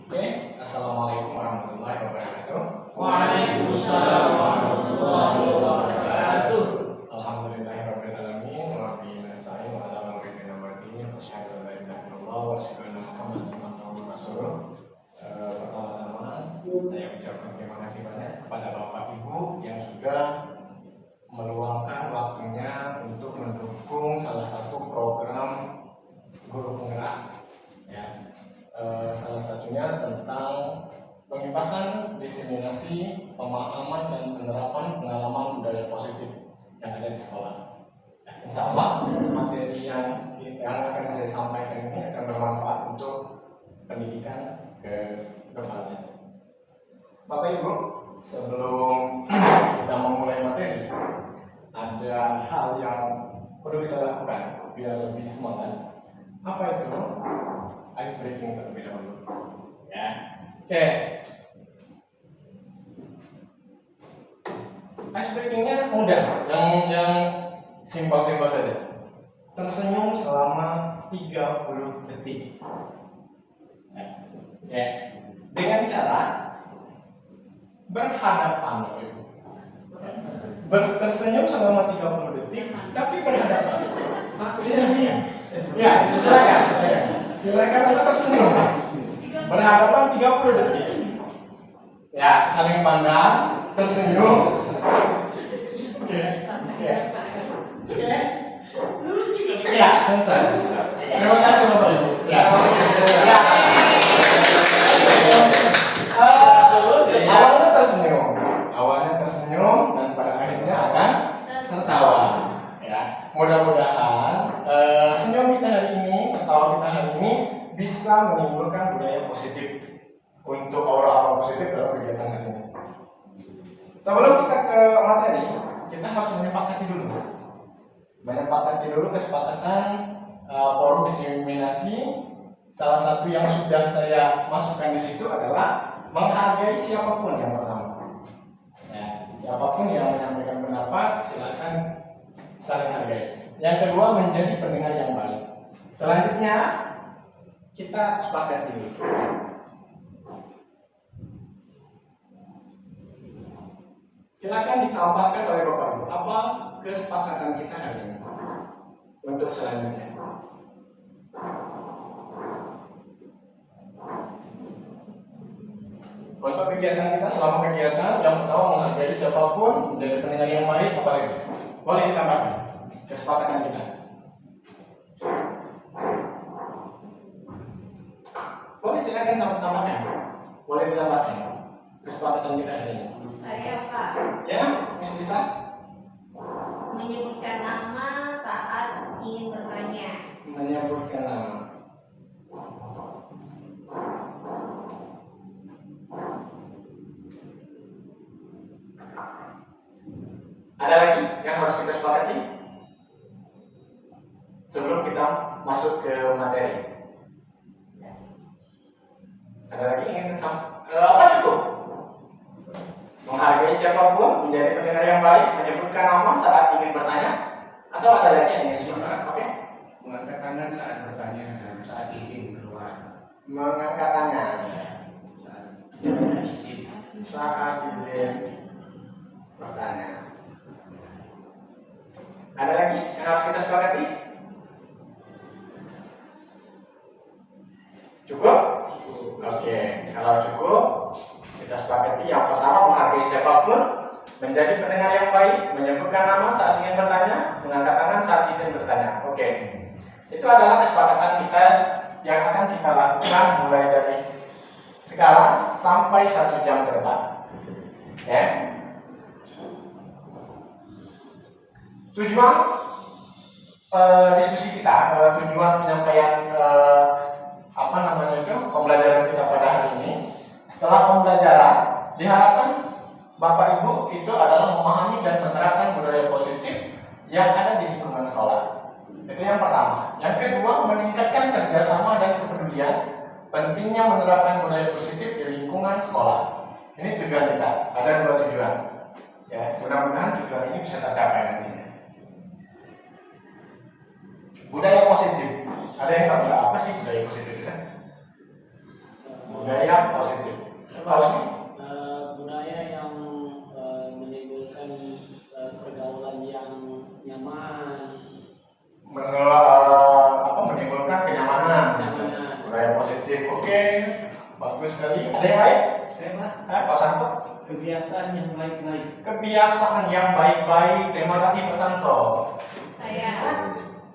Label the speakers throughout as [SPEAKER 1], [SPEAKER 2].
[SPEAKER 1] Oke, assalamualaikum warahmatullahi wabarakatuh.
[SPEAKER 2] Waalaikumsalam warahmatullahi wabarakatuh.
[SPEAKER 1] Alhamdulillahirabbil alamin wa bihi nasta'in wa ala amrina waddin wa asyhadu an la ilaha illallah wa asyhadu anna Muhammadan abduhu wa rasuluh. Pertama-tama saya ucapkan terima kasih banyak kepada Bapak Ibu yang sudah meluangkan waktunya untuk mendukung salah satu program guru penggerak, ya. Salah satunya tentang pengimpasan, diseminasi, pemahaman dan penerapan pengalaman budaya positif yang ada di sekolah. Insya Allah materi yang akan saya sampaikan ini akan bermanfaat untuk pendidikan ke depannya. Bapak Ibu, sebelum kita memulai materi, ada hal yang perlu kita lakukan biar lebih semangat. Apa itu? Ice breaking terlebih dahulu. Ya. Oke. Ice breakingnya mudah, yang simpel-simpel saja. Tersenyum selama 30 detik. Ya. Dengan cara berhadapan, tersenyum selama 30 detik, tapi berhadapan. Ya, silakan untuk tersenyum. Berhadapan 30 detik. Ya, saling pandang, tersenyum. Oke. Ya, selesai. Terima kasih Bapak Ibu. Ya. Awalnya tersenyum dan pada akhirnya akan tertawa. Ya, mudah-mudahan senyum kita hari ini, tertawa kita hari ini bisa menimbulkan budaya positif untuk aura-aura positif dalam kegiatan hari ini. Sebelum kita ke materi, kita harus menyepakati dulu kesepakatan forum diseminasi. Salah satu yang sudah saya masukkan di situ adalah menghargai siapapun yang pertama. Ya, siapapun yang menyampaikan pendapat, silakan saling hargai. Yang kedua, menjadi pendengar yang baik. Selanjutnya, kita sepakati dulu. Silakan ditambahkan oleh Bapak Ibu apa kesepakatan kita hari ini untuk selanjutnya. Untuk kegiatan kita, selama kegiatan yang pertama menghargai siapapun, menjadi pendengar yang baik, apa lagi? Boleh ditambahkan kesepakatan kita. Boleh, silakan sama tambahkan. Boleh ditambahkan kesepakatan kita hari ini.
[SPEAKER 3] Saya Pak.
[SPEAKER 1] Ya, bisa.
[SPEAKER 3] Menyebutkan nama saat ingin bertanya.
[SPEAKER 1] Menyebutkan nama. Ada lagi yang harus kita sepakati sebelum kita masuk ke materi? Ada lagi ingin apa cukup? Menghargai siapapun, menjadi pendengar yang baik, menyebutkan nama saat ingin bertanya, atau ada lagi yang ingin disebutkan? Oke?
[SPEAKER 2] Mengangkat tangan saat bertanya, saat izin keluar.
[SPEAKER 1] Mengangkat tangan
[SPEAKER 2] Saat izin.
[SPEAKER 1] saat izin bertanya. Ada lagi yang harus kita sepakati? Cukup? Oke, kalau cukup, kita sepakati yang pertama menghargai siapapun, menjadi pendengar yang baik, menyebutkan nama saat ingin bertanya, mengangkat tangan saat izin bertanya. Oke, itu adalah kesepakatan kita yang akan kita lakukan mulai dari sekarang sampai 1 jam ke depan. Ya. Tujuan diskusi kita, tujuan penyampaian pembelajaran kita pada hari ini. Setelah pembelajaran, diharapkan Bapak Ibu itu adalah memahami dan menerapkan budaya positif yang ada di lingkungan sekolah. Itu yang pertama. Yang kedua, meningkatkan kerjasama dan kepedulian. Pentingnya menerapkan budaya positif di lingkungan sekolah. Ini tujuan kita. Ada 2 tujuan. Ya, mudah-mudahan tujuan ini bisa tercapai nantinya. Budaya positif. Ada yang tahu nggak apa sih budaya positif itu? budaya positif. Positif.
[SPEAKER 4] Budaya yang menimbulkan pergaulan yang nyaman.
[SPEAKER 1] Menimbulkan kenyamanan. Budaya positif. Oke. Bagus sekali. Ada yang lain?
[SPEAKER 2] Saya Pak,
[SPEAKER 1] Pak Santo.
[SPEAKER 2] kebiasaan yang baik-baik.
[SPEAKER 1] Kebiasaan yang baik-baik. Terima kasih Pak Santo.
[SPEAKER 3] Saya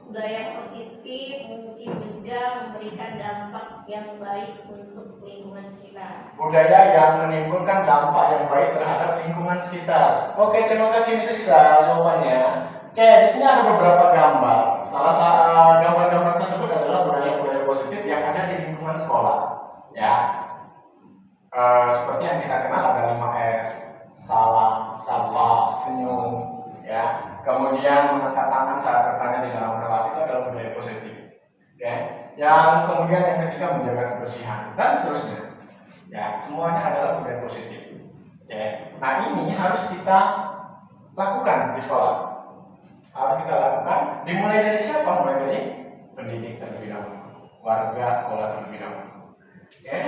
[SPEAKER 3] budaya positif mungkin juga memberikan dampak yang baik untuk lingkungan sekitar.
[SPEAKER 1] Budaya yang menimbulkan dampak yang baik terhadap lingkungan sekitar. Oke, terima kasih Miss Lisa jawabannya. Oke, di sini ada beberapa gambar. Salah satu gambar-gambar tersebut adalah budaya-budaya positif yang ada di lingkungan sekolah. Ya, seperti yang kita kenal ada 5S, salam, sapa, senyum, ya. Kemudian mengangkat tangan saat bertanya di dalam kelas itu adalah budaya positif. Oke. Yang kemudian yang ketiga menjaga kebersihan dan seterusnya. Ya, semuanya adalah budaya positif. Oke. Nah, ini harus kita lakukan di sekolah. Harus kita lakukan. Dimulai dari siapa? Mulai dari pendidik terlebih dahulu, warga sekolah terlebih dahulu. Oke.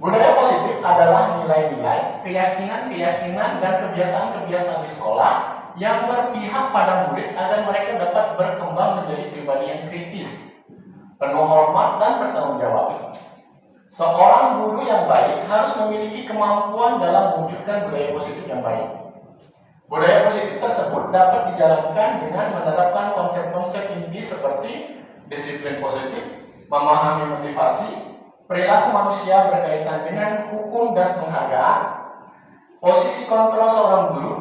[SPEAKER 1] Budaya positif adalah nilai-nilai, keyakinan-keyakinan, dan kebiasaan-kebiasaan di sekolah yang berpihak pada murid agar mereka dapat berkembang menjadi pribadi yang kritis, penuh hormat, dan bertanggung jawab. Seorang guru yang baik harus memiliki kemampuan dalam mewujudkan budaya positif yang baik. Budaya positif tersebut dapat dijalankan dengan menerapkan konsep-konsep inti seperti disiplin positif, memahami motivasi, perilaku manusia berkaitan dengan hukum dan penghargaan, posisi kontrol seorang guru,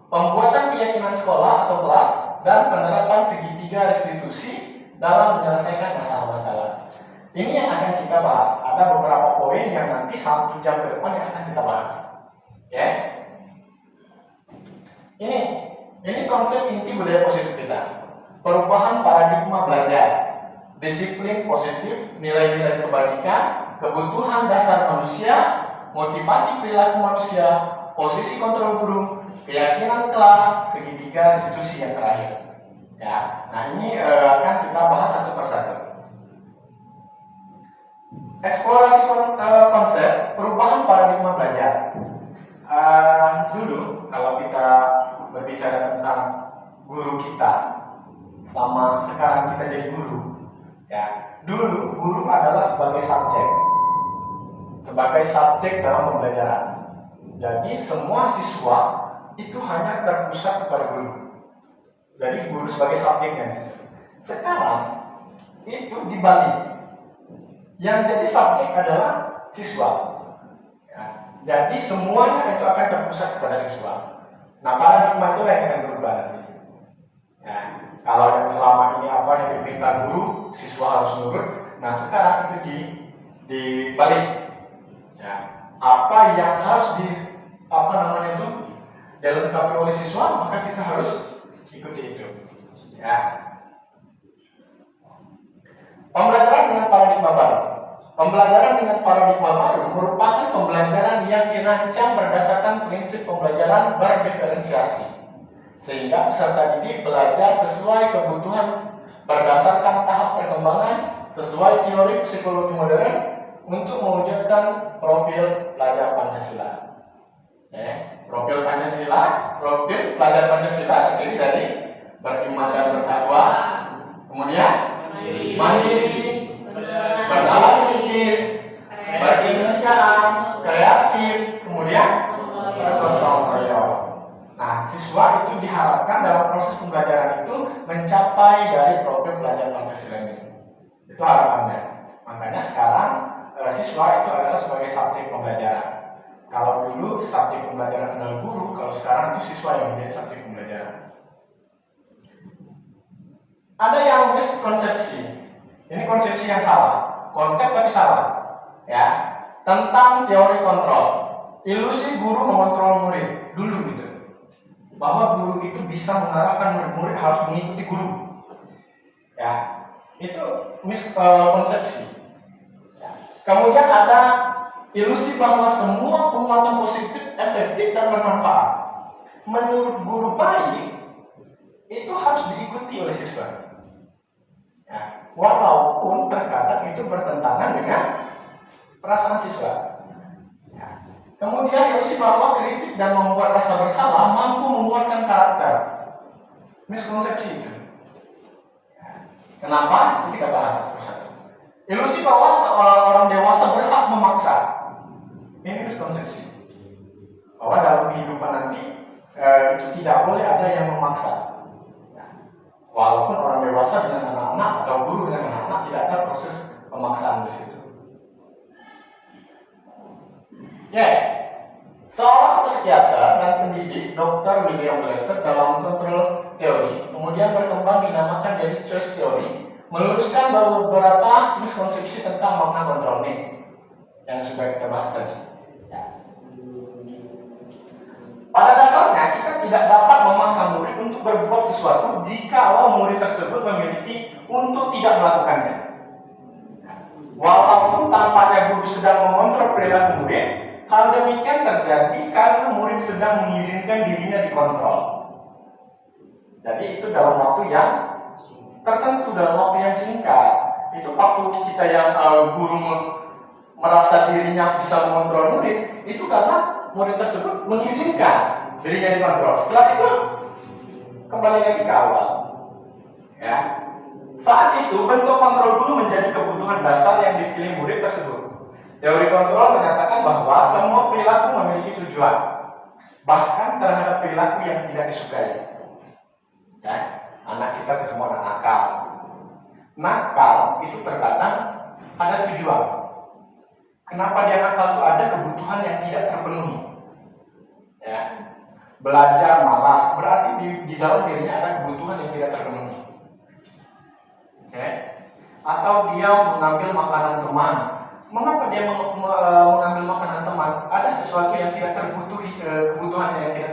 [SPEAKER 1] pembuatan keyakinan sekolah atau kelas, dan penerapan segitiga restitusi dalam menyelesaikan masalah-masalah. Ini yang akan kita bahas. Ada beberapa poin yang nanti 1 jam ke depan yang akan kita bahas. Oke? Ini konsep inti budaya positif kita. Perubahan paradigma belajar, disiplin positif, nilai-nilai kebajikan, kebutuhan dasar manusia, motivasi perilaku manusia, posisi kontrol guru, keyakinan kelas, segitiga institusi yang terakhir. Ya, nah ini akan kita bahas satu persatu. Eksplorasi konsep perubahan paradigma belajar. Dulu kalau kita berbicara tentang guru kita sama sekarang kita jadi guru, ya dulu guru adalah sebagai subjek dalam pembelajaran. Jadi semua siswa itu hanya terpusat kepada guru. Jadi guru sebagai subjeknya. Sekarang itu dibalik. Yang jadi subjek adalah siswa. Ya, jadi semuanya itu akan terpusat kepada siswa. Nah, paradigma itu yang akan berubah nanti. Ya, kalau yang selama ini apa yang diperintah guru, siswa harus nurut. Nah, sekarang itu dibalik. Ya, apa yang harus dilengkapi oleh siswa, maka kita harus ikuti itu. Ya. Pembelajaran dengan paradigma baru. Pembelajaran dengan paradigma baru merupakan pembelajaran yang dirancang berdasarkan prinsip pembelajaran berdiferensiasi, sehingga peserta didik belajar sesuai kebutuhan berdasarkan tahap perkembangan sesuai teori psikologi modern untuk mewujudkan profil pelajar Pancasila. Profil pelajar Pancasila terdiri dari beriman dan bertakwa, kemudian mandiri, bernalar kritis, berinovasi, kreatif, kemudian bergotong royong. Nah, siswa itu diharapkan dalam proses pembelajaran itu mencapai dari profil pelajar Pancasila ini. Itu harapannya. Makanya sekarang siswa itu adalah sebagai subjek pembelajaran. Kalau dulu subjek pembelajaran adalah guru, kalau sekarang itu siswa yang menjadi subjek pembelajaran. Ada yang miskonsepsi. Ini konsepsi yang salah. Konsep tapi salah. Ya, tentang teori kontrol. Ilusi guru mengontrol murid dulu gitu. Bahwa guru itu bisa mengarahkan murid-murid harus mengikuti guru. Ya, itu miskonsepsi. Ya. Kemudian ada ilusi bahwa semua penguatan positif efektif dan bermanfaat. Menurut guru baik itu harus diikuti oleh siswa. Ya. walaupun terkadang itu bertentangan dengan perasaan siswa. Ya. Kemudian ilusi bahwa kritik dan membuat rasa bersalah mampu menguatkan karakter. Miskonsepsi itu. Ya. Kenapa? Itu kita bahas satu persatu. Ilusi bahwa orang dewasa berhak memaksa. Ini miskonsepsi. Bahwa dalam kehidupan nanti itu tidak boleh ada yang memaksa. Walaupun orang dewasa dengan anak-anak atau guru dengan anak-anak tidak ada proses pemaksaan di situ. Ya, seorang psikiater dan pendidik Dr. William Glasser dalam kontrol teori kemudian berkembang dinamakan jadi choice theory, meluruskan beberapa miskonsepsi tentang makna kontrol nih yang sudah kita bahas tadi. Pada dasarnya kita tidak dapat memaksa murid untuk berbuat sesuatu jika murid tersebut memiliki untuk tidak melakukannya. Walaupun tampaknya guru sedang mengontrol perilaku murid, hal demikian terjadi karena murid sedang mengizinkan dirinya dikontrol. Jadi itu dalam waktu yang tertentu, dalam waktu yang singkat. Itu waktu kita yang guru merasa dirinya bisa mengontrol murid, itu karena murid tersebut mengizinkan dirinya dikontrol. Setelah itu kembali lagi ke awal. Ya. Saat itu bentuk kontrol dulu menjadi kebutuhan dasar yang dipilih murid tersebut. Teori kontrol menyatakan bahwa semua perilaku memiliki tujuan, bahkan terhadap perilaku yang tidak disukai. Ya. Anak kita ketemu anak nakal. Nakal itu terkadang ada tujuan. Kenapa dia nakal itu ada kebutuhan yang tidak terpenuhi. Ya. Belajar malas berarti di dalam dirinya ada kebutuhan yang tidak terpenuhi. Oke. Atau dia mengambil makanan teman. Mengapa dia mengambil makanan teman? Ada sesuatu yang tidak terbutuhi, kebutuhan yang tidak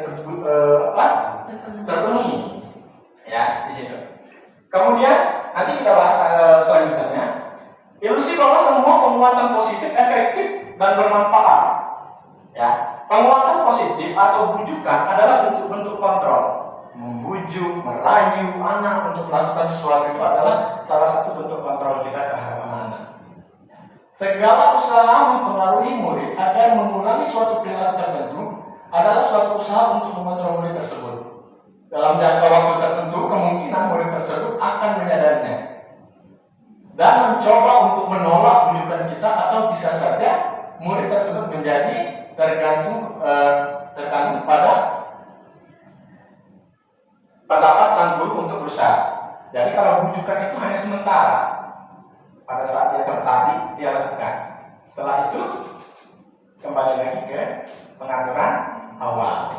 [SPEAKER 1] terpenuhi. Ya, di situ. Kemudian nanti kita bahas kelanjutannya. Ilusi bahwa semua penguatan positif efektif dan bermanfaat. Ya, penguatan positif atau bujukan adalah bentuk-bentuk kontrol. Membujuk, merayu anak untuk melakukan sesuatu itu adalah salah satu bentuk kontrol kita terhadap anak-anak. Segala usaha mempengaruhi murid agar mengurangi suatu perilaku tertentu adalah suatu usaha untuk mengontrol murid tersebut. Dalam jangka waktu tertentu, kemungkinan murid tersebut akan menyadarinya dan mencoba untuk menolak bujukan kita, atau bisa saja murid tersebut menjadi tergantung pada pendapat sang guru untuk berusaha. Jadi kalau bujukan itu hanya sementara, pada saat dia tertarik dia lakukan. Setelah itu kembali lagi ke pengaturan awal.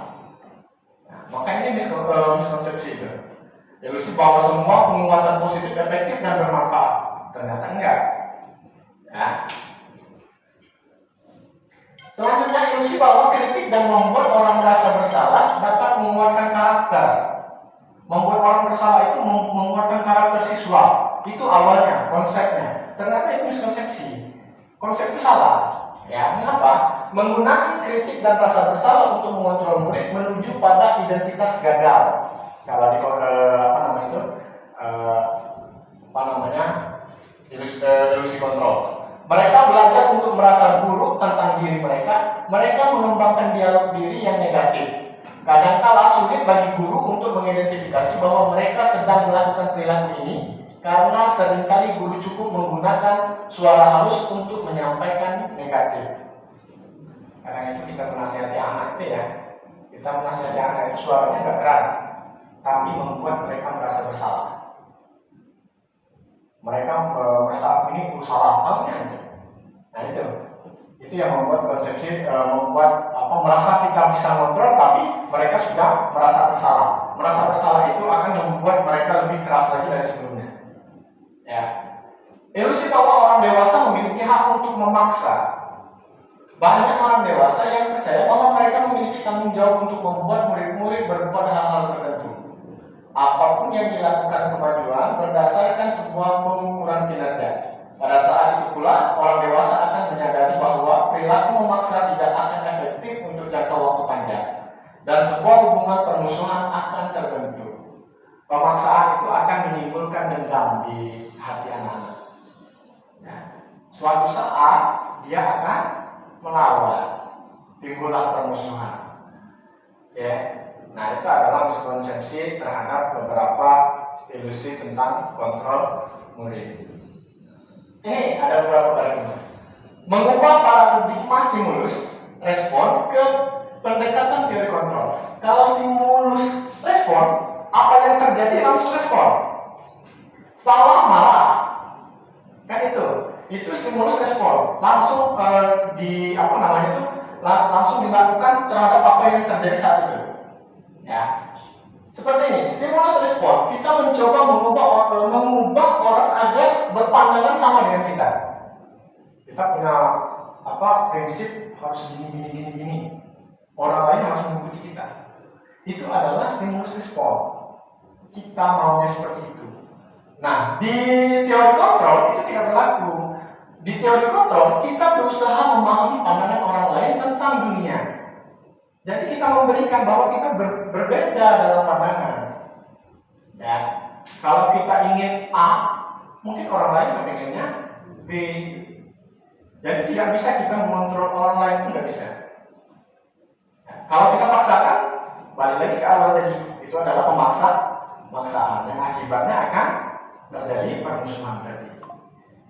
[SPEAKER 1] Nah, makanya ini miskonsepsi itu. Ilusi bahwa semua penguatan positif efektif dan bermanfaat. Ternyata enggak. Ya. Selanjutnya, ilusi bahwa kritik dan membuat orang merasa bersalah dapat menguatkan karakter. Membuat orang bersalah itu menguatkan karakter siswa. Itu awalnya, konsepnya. Ternyata itu miskonsepsi. Konsep itu salah. Ya, mengapa? Menggunakan kritik dan rasa bersalah untuk mengontrol murid menuju pada identitas gagal. Kalau di ilusi kontrol. Mereka belajar untuk merasa buruk tentang diri mereka. Mereka mengembangkan dialog diri yang negatif. Kadangkala sulit bagi guru untuk mengidentifikasi bahwa mereka sedang melakukan perilaku ini, karena seringkali guru cukup menggunakan suara halus untuk menyampaikan negatif. Karena itu kita menasihati anak itu ya, kita menasihati anak itu suaranya nggak keras, tapi membuat mereka merasa bersalah. Mereka merasa ini salahnya. Nah itu yang membuat konsepsi merasa kita bisa kontrol, tapi mereka sudah merasa bersalah. Merasa bersalah itu akan membuat mereka lebih keras lagi dari sebelumnya. Ya. Ilusi bahwa orang dewasa memiliki hak untuk memaksa. Banyak orang dewasa yang percaya bahwa mereka memiliki tanggung jawab untuk membuat murid-murid berbuat hal-hal tertentu. Apapun yang dilakukan kemajuan berdasarkan sebuah pengukuran kinerja. Pada saat itu pula, orang dewasa akan menyadari bahwa perilaku memaksa tidak akan efektif untuk jangka waktu panjang, dan sebuah hubungan permusuhan akan terbentuk. Pemaksaan itu akan menimbulkan dendam di hati anak-anak. Nah, suatu saat dia akan melawan, timbullah permusuhan. Oke, nah itu adalah miskonsepsi terhadap beberapa ilusi tentang kontrol murid. Ini ada beberapa paradigma. Mengubah paradigma stimulus respon ke pendekatan teori kontrol. Kalau stimulus respon, apa yang terjadi langsung respon. Salah marah, kan itu stimulus respon langsung langsung dilakukan terhadap apa yang terjadi saat itu. Ya, seperti ini stimulus respon, kita mencoba mengubah orang agar berpandangan sama dengan kita. Kita punya prinsip harus gini. Orang lain harus mengikuti kita. Itu adalah stimulus respon. Kita maunya seperti itu. Nah, di teori kontrol itu tidak berlaku. Di teori kontrol, kita berusaha memahami pandangan orang lain tentang dunia. Jadi kita memberikan bahwa kita berbeda dalam pandangan. Ya, kalau kita ingin A, mungkin orang lain kepengennya B. Jadi tidak bisa kita mengontrol orang lain, itu nggak bisa. Ya, kalau kita paksakan, balik lagi ke awal tadi, itu adalah pemaksaan yang akibatnya akan terjadi permusuhan tadi.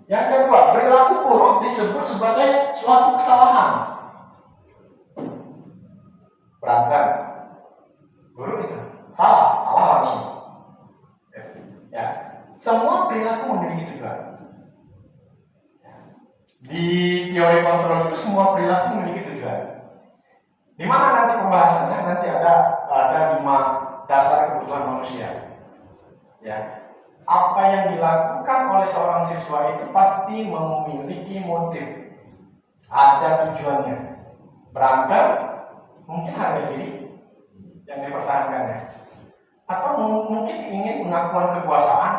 [SPEAKER 1] Yang kedua, perilaku buruk disebut sebagai suatu kesalahan. Berantem, buruk itu salah harusnya. Ya, semua perilaku memiliki tujuan. Di teori kontrol itu semua perilaku memiliki tujuan. Di mana nanti pembahasannya? Nanti ada 5 dasar kebutuhan manusia. Ya, apa yang dilakukan oleh seorang siswa itu pasti memiliki motif, ada tujuannya. Berantem, mungkin harga diri yang dipertahankannya, atau mungkin ingin pengakuan kekuasaan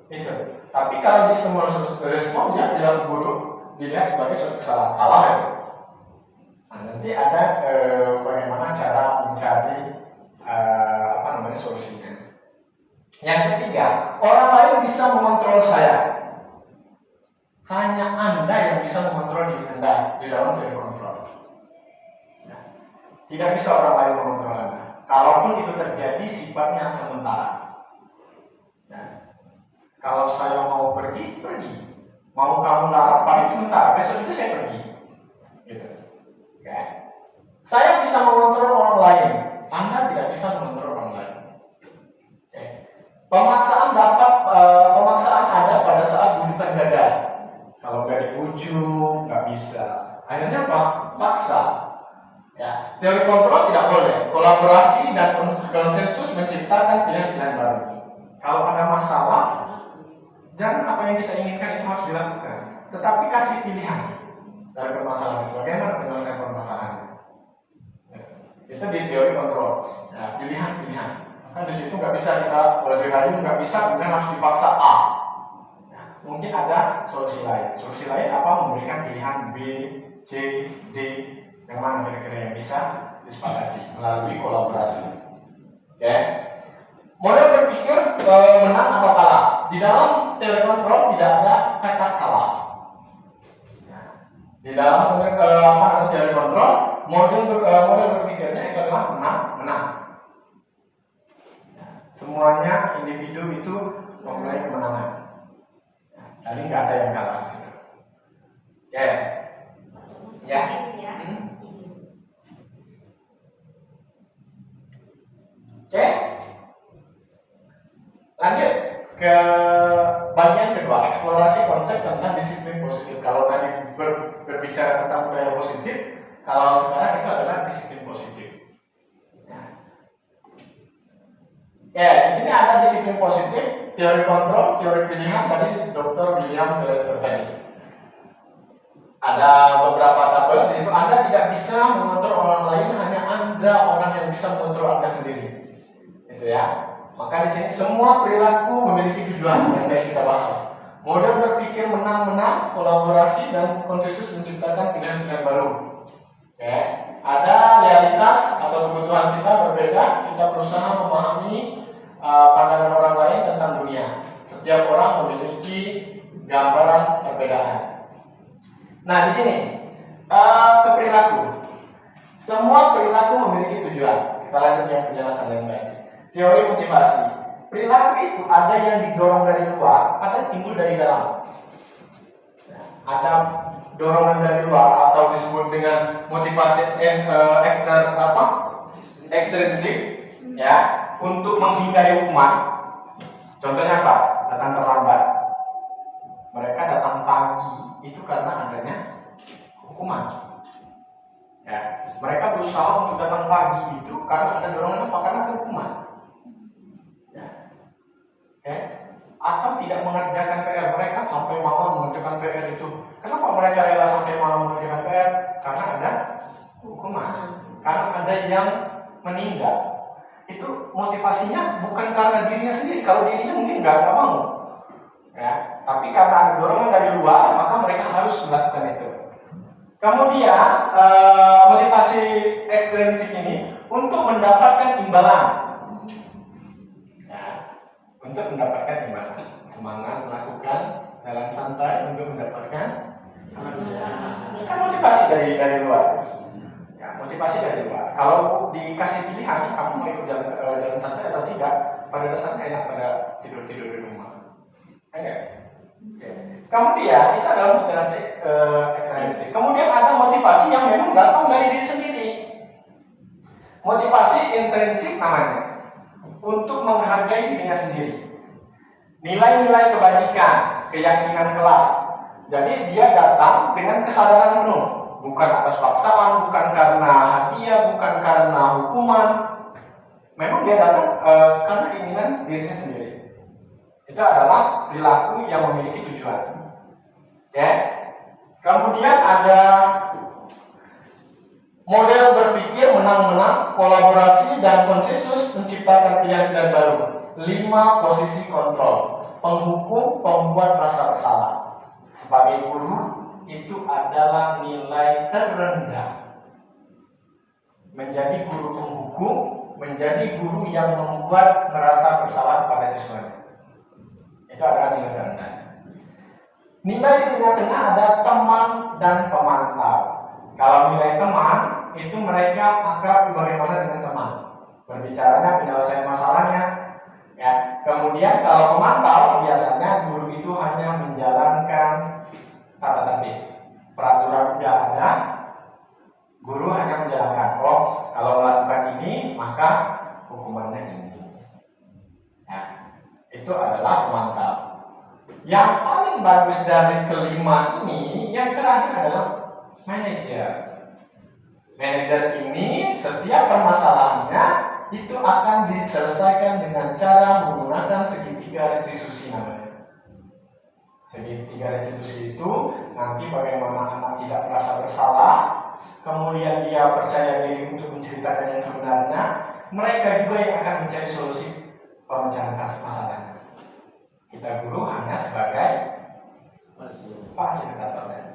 [SPEAKER 1] itu. Tapi kalau di stimulus respon ya dia buruk, dilihat sebagai suatu kesalahan, salah itu. Nah, nanti ada bagaimana cara mencari solusinya. Yang ketiga, orang lain bisa mengontrol saya. Hanya Anda yang bisa mengontrol diri Anda di dalam teori kontrol. Ya. Tidak bisa orang lain mengontrol Anda. Kalaupun itu terjadi sifatnya sementara. Ya. Kalau saya mau pergi. Mau kamu larang paling sementara, besok itu saya pergi. Gitu. Oke. Saya bisa mengontrol orang lain. Anda tidak bisa mengontrol orang lain. Oke. Pemaksaan ada pada saat bujukan gagal. Kalau nggak dibujuk, nggak bisa. Akhirnya apa? Paksa. Ya, teori kontrol tidak boleh. Kolaborasi dan konsensus menciptakan pilihan-pilihan baru. Kalau ada masalah, jangan apa yang kita inginkan itu harus dilakukan, tetapi kasih pilihan dari permasalahan itu. Bagaimana menyelesaikan permasalahannya? Itu di teori kontrol. Ya, pilihan-pilihan. Kan di situ nggak bisa kita dirayu, nggak bisa kemudian harus dipaksa A. Nah, mungkin ada solusi lain. Solusi lain apa? Memberikan pilihan B, C, D, yang mana kira-kira yang bisa disepakati melalui kolaborasi. Oke. Model berpikir menang atau kalah. Di dalam teori kontrol tidak ada kata kalah. Di dalam teori kontrol, model berpikirnya itu adalah menang. Semuanya individu itu memulai kemenangan. Jadi nggak ada yang kalah di situ. Oke. Ya. Oke. Lanjut ke bagian kedua, eksplorasi konsep tentang disiplin positif. Kalau tadi berbicara tentang budaya positif, kalau sekarang itu adalah disiplin positif. Ya, di sini ada disiplin positif, teori kontrol, teori pilihan dari Dr. William Glasser tadi. Ada beberapa tabel di situ. Anda tidak bisa mengontrol orang lain, hanya Anda orang yang bisa mengontrol Anda sendiri. Itu ya. Maka di sini semua perilaku memiliki tujuan yang tadi kita bahas. Model berpikir menang-menang, kolaborasi dan konsensus menciptakan pilihan-pilihan baru. Oke. Ada realitas atau kebutuhan kita berbeda. Kita berusaha memahami pandangan orang lain tentang dunia. Setiap setiap orang memiliki gambaran perbedaan. Nah, di sini perilaku. Semua perilaku memiliki tujuan. Kita lanjut yang penjelasan yang lain. Teori motivasi. Perilaku itu ada yang didorong dari luar, ada yang timbul dari dalam. Nah, ada dorongan dari luar atau disebut dengan motivasi ekstrinsik, ya, untuk menghindari hukuman. Contohnya apa? Datang terlambat. Mereka datang pagi itu karena adanya hukuman. Ya, mereka berusaha untuk datang pagi itu karena ada dorongan apa? Karena ada hukuman. Ya. Ya. Atau tidak mengerjakan PR, mereka sampai malam mengerjakan PR itu. Kenapa mereka rela sampai malam mengerjakan PR? Karena ada hukuman. Karena ada yang meninggal. Itu motivasinya bukan karena dirinya sendiri. Kalau dirinya mungkin nggak mau. Ya, tapi karena ada dorongan dari luar, maka mereka harus melakukan itu. Kemudian motivasi ekstrinsik ini untuk mendapatkan imbalan. Ya, untuk mendapatkan imbalan. Semangat melakukan jalan santai untuk mendapatkan kan motivasi dari luar. Ya, motivasi dari luar. Kalau dikasih pilihan, kamu mau ikut jalan santai atau tidak, pada dasarnya enak pada tidur di rumah. Oke. Kemudian itu adalah motivasi ekstrinsik. Kemudian ada motivasi yang memang datang dari diri sendiri. Motivasi intrinsik namanya, untuk menghargai dirinya sendiri. Nilai-nilai kebajikan, keyakinan kelas. Jadi dia datang dengan kesadaran penuh, bukan atas paksaan, bukan karena hadiah, bukan karena hukuman. Memang dia datang karena keinginan dirinya sendiri. Itu adalah perilaku yang memiliki tujuan. Ya. Kemudian ada model berpikir menang-menang, kolaborasi dan konsensus menciptakan keyakinan baru. 5 posisi kontrol. Penghukum, pembuat rasa bersalah. Sebagai guru itu adalah nilai terendah. Menjadi guru penghukum, menjadi guru yang membuat merasa bersalah pada siswanya. Itu adalah nilai terendah. Nilai di tengah-tengah ada teman dan pemantau. Kalau nilai teman, itu mereka akrab bagaimana dengan teman. Berbicaranya, penyelesaian masalahnya. Ya. Kemudian kalau pemantau, biasanya guru itu hanya menjalankan tata tertib. Peraturan sudah ada, guru hanya menjalankan. Oh, kalau melakukan ini, maka hukumannya ini. Ya. Itu adalah pemantau. Yang paling bagus dari kelima ini, yang terakhir adalah manajer. Manajer ini setiap permasalahannya itu akan diselesaikan dengan cara menggunakan segitiga restitusi namanya. Segitiga restitusi itu nanti bagaimana anak tidak merasa bersalah, kemudian dia percaya diri untuk menceritakan yang sebenarnya, mereka juga yang akan mencari solusi pemecahan masalahnya. Kita guru hanya sebagai fasilitatornya.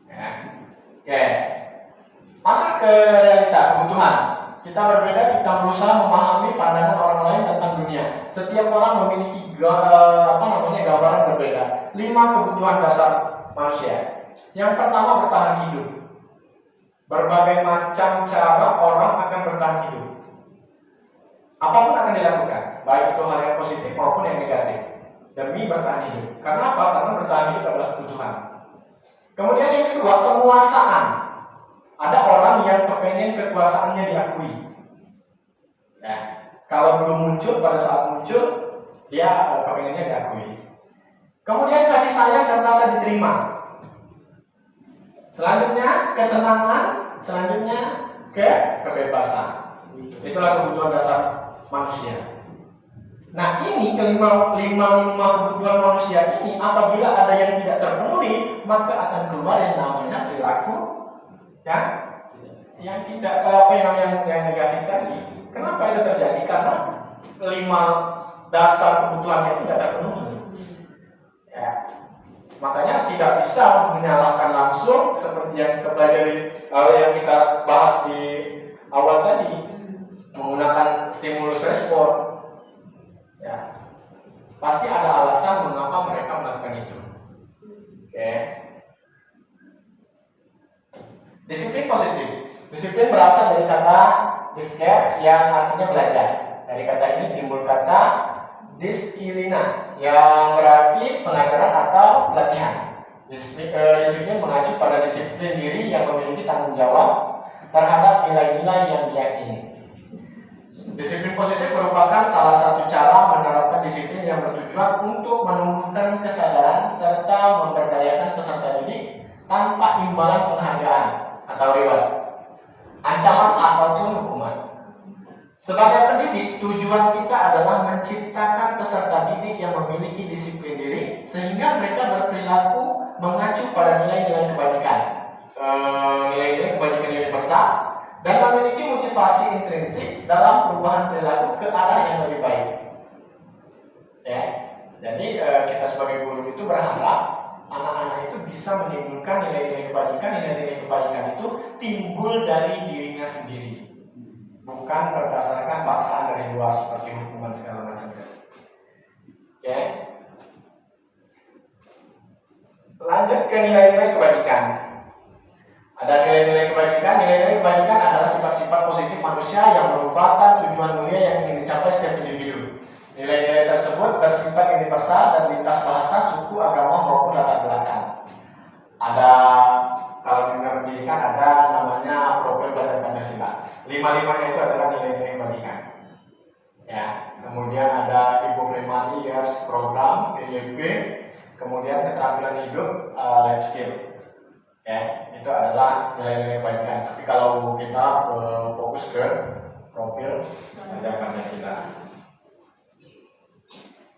[SPEAKER 1] Ya. Oke. Masuk ke realita kebutuhan. Kita berbeda, kita berusaha memahami pandangan orang lain tentang dunia. Setiap orang memiliki gambaran berbeda. 5 kebutuhan dasar manusia. Yang pertama, bertahan hidup. Berbagai macam cara orang akan bertahan hidup. Apapun akan dilakukan, baik itu hal yang positif maupun yang negatif, demi bertahan hidup. Karena apa? Karena bertahan hidup adalah kebutuhan. Kemudian yang kedua, penguasaan. Ada orang yang kepengen kekuasaannya diakui. Nah, kalau belum muncul, pada saat muncul, dia kepengennya diakui. Kemudian kasih sayang dan rasa diterima. Selanjutnya kesenangan, selanjutnya kebebasan. Itulah kebutuhan dasar manusia. Nah, ini kelima kebutuhan manusia ini apabila ada yang tidak terpenuhi, maka akan keluar yang namanya perilaku yang tidak yang negatif tadi. Kenapa itu terjadi? Karena 5 dasar kebutuhannya itu tidak terpenuhi. Ya. Makanya tidak bisa untuk menyalahkan langsung seperti yang kita pelajari yang kita bahas di awal tadi, menggunakan stimulus respon. Ya. Pasti ada alasan mengapa mereka melakukan itu. Oke. Disiplin positif. Disiplin berasal dari kata disker yang artinya belajar. Dari kata ini timbul kata diskilina yang berarti pengajaran atau pelatihan. Disiplin mengacu pada disiplin diri yang memiliki tanggung jawab terhadap nilai-nilai yang diyakini. Disiplin positif merupakan salah satu cara menerapkan disiplin yang bertujuan untuk menumbuhkan kesadaran serta memberdayakan peserta didik tanpa imbalan penghargaan atau reward, ancaman ataupun hukuman. Sebagai pendidik, tujuan kita adalah menciptakan peserta didik yang memiliki disiplin diri sehingga mereka berperilaku mengacu pada nilai-nilai kebajikan, nilai-nilai kebajikan universal, dan memiliki motivasi intrinsik dalam perubahan perilaku ke arah yang lebih baik. Ya, jadi kita sebagai guru itu berharap anak-anak itu bisa menimbulkan nilai-nilai kebajikan itu timbul dari dirinya sendiri, bukan berdasarkan paksaan dari luar seperti hukuman segala macam. Oke. Lanjut ke nilai-nilai kebajikan. Ada nilai-nilai kebajikan. Nilai-nilai kebajikan adalah sifat-sifat positif manusia yang merupakan tujuan mulia yang ingin dicapai setiap individu. Nilai-nilai tersebut bersifat universal dan lintas bahasa, suku, agama maupun latar belakang. Ada, kalau di dunia pendidikan ada namanya profil belajar Pancasila. Lima-limanya itu adalah nilai-nilai kebajikan. Ya, kemudian ada Ibu Fremani Years Program (IYP), kemudian keterampilan hidup, life skill. Ya, itu adalah nilai-nilai kebajikan. Tapi kalau kita fokus ke profil belajar Pancasila.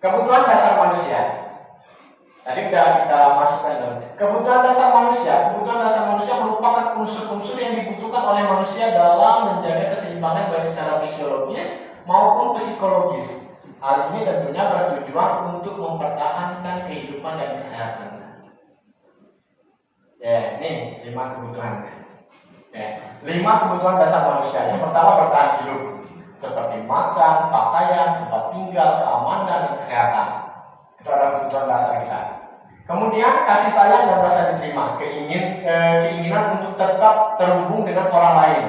[SPEAKER 1] Kebutuhan dasar manusia. Tadi sudah kita masukkan dulu. Kebutuhan dasar manusia merupakan unsur-unsur yang dibutuhkan oleh manusia dalam menjaga keseimbangan baik secara fisiologis maupun psikologis. Hal ini tentunya bertujuan untuk mempertahankan kehidupan dan kesehatan. Ya, ini 5 kebutuhannya. Ya, 5 kebutuhan dasar manusia. Yang pertama bertahan hidup, seperti makan, pakaian, tempat tinggal, keamanan, dan kesehatan. Itu adalah kebutuhan dasar kita. Kemudian kasih sayang dan rasa diterima, keinginan untuk tetap terhubung dengan orang lain.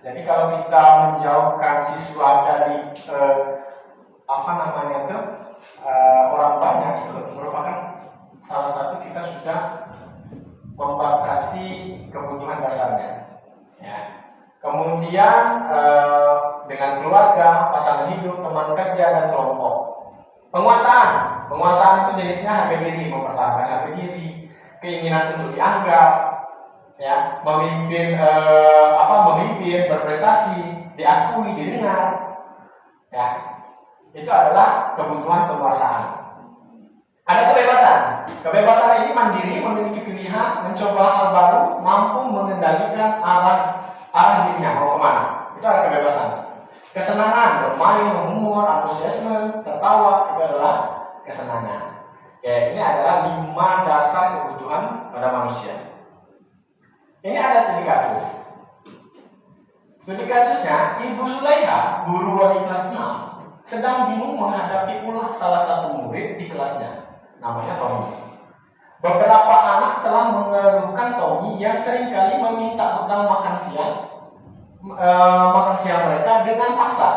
[SPEAKER 1] Jadi kalau kita menjauhkan siswa dari orang banyak, itu merupakan salah satu kita sudah membatasi kebutuhan dasarnya. Ya. Kemudian dengan keluarga, pasangan hidup, teman kerja, dan kelompok. Penguasaan itu jenisnya harga diri, mempertahankan harga diri, keinginan untuk dianggap, ya, memimpin, berprestasi, diakui, didengar, ya, itu adalah kebutuhan penguasaan. Ada kebebasan ini mandiri, memiliki pilihan, mencoba hal baru, mampu mengendalikan arah dirinya mau kemana. Itu adalah kebebasan. Kesenangan, bermain, menghumor, antusiasme, tertawa, itu adalah kesenangan. Oke, ini adalah 5 dasar kebutuhan pada manusia. Ini ada studi kasus. Studi kasusnya, Ibu Zulaiha, guru wali kelas 6, sedang bingung menghadapi ulah salah satu murid di kelasnya, namanya Tommy. Beberapa anak telah mengeluhkan Tommy yang seringkali meminta bekal makan siang mereka dengan paksa.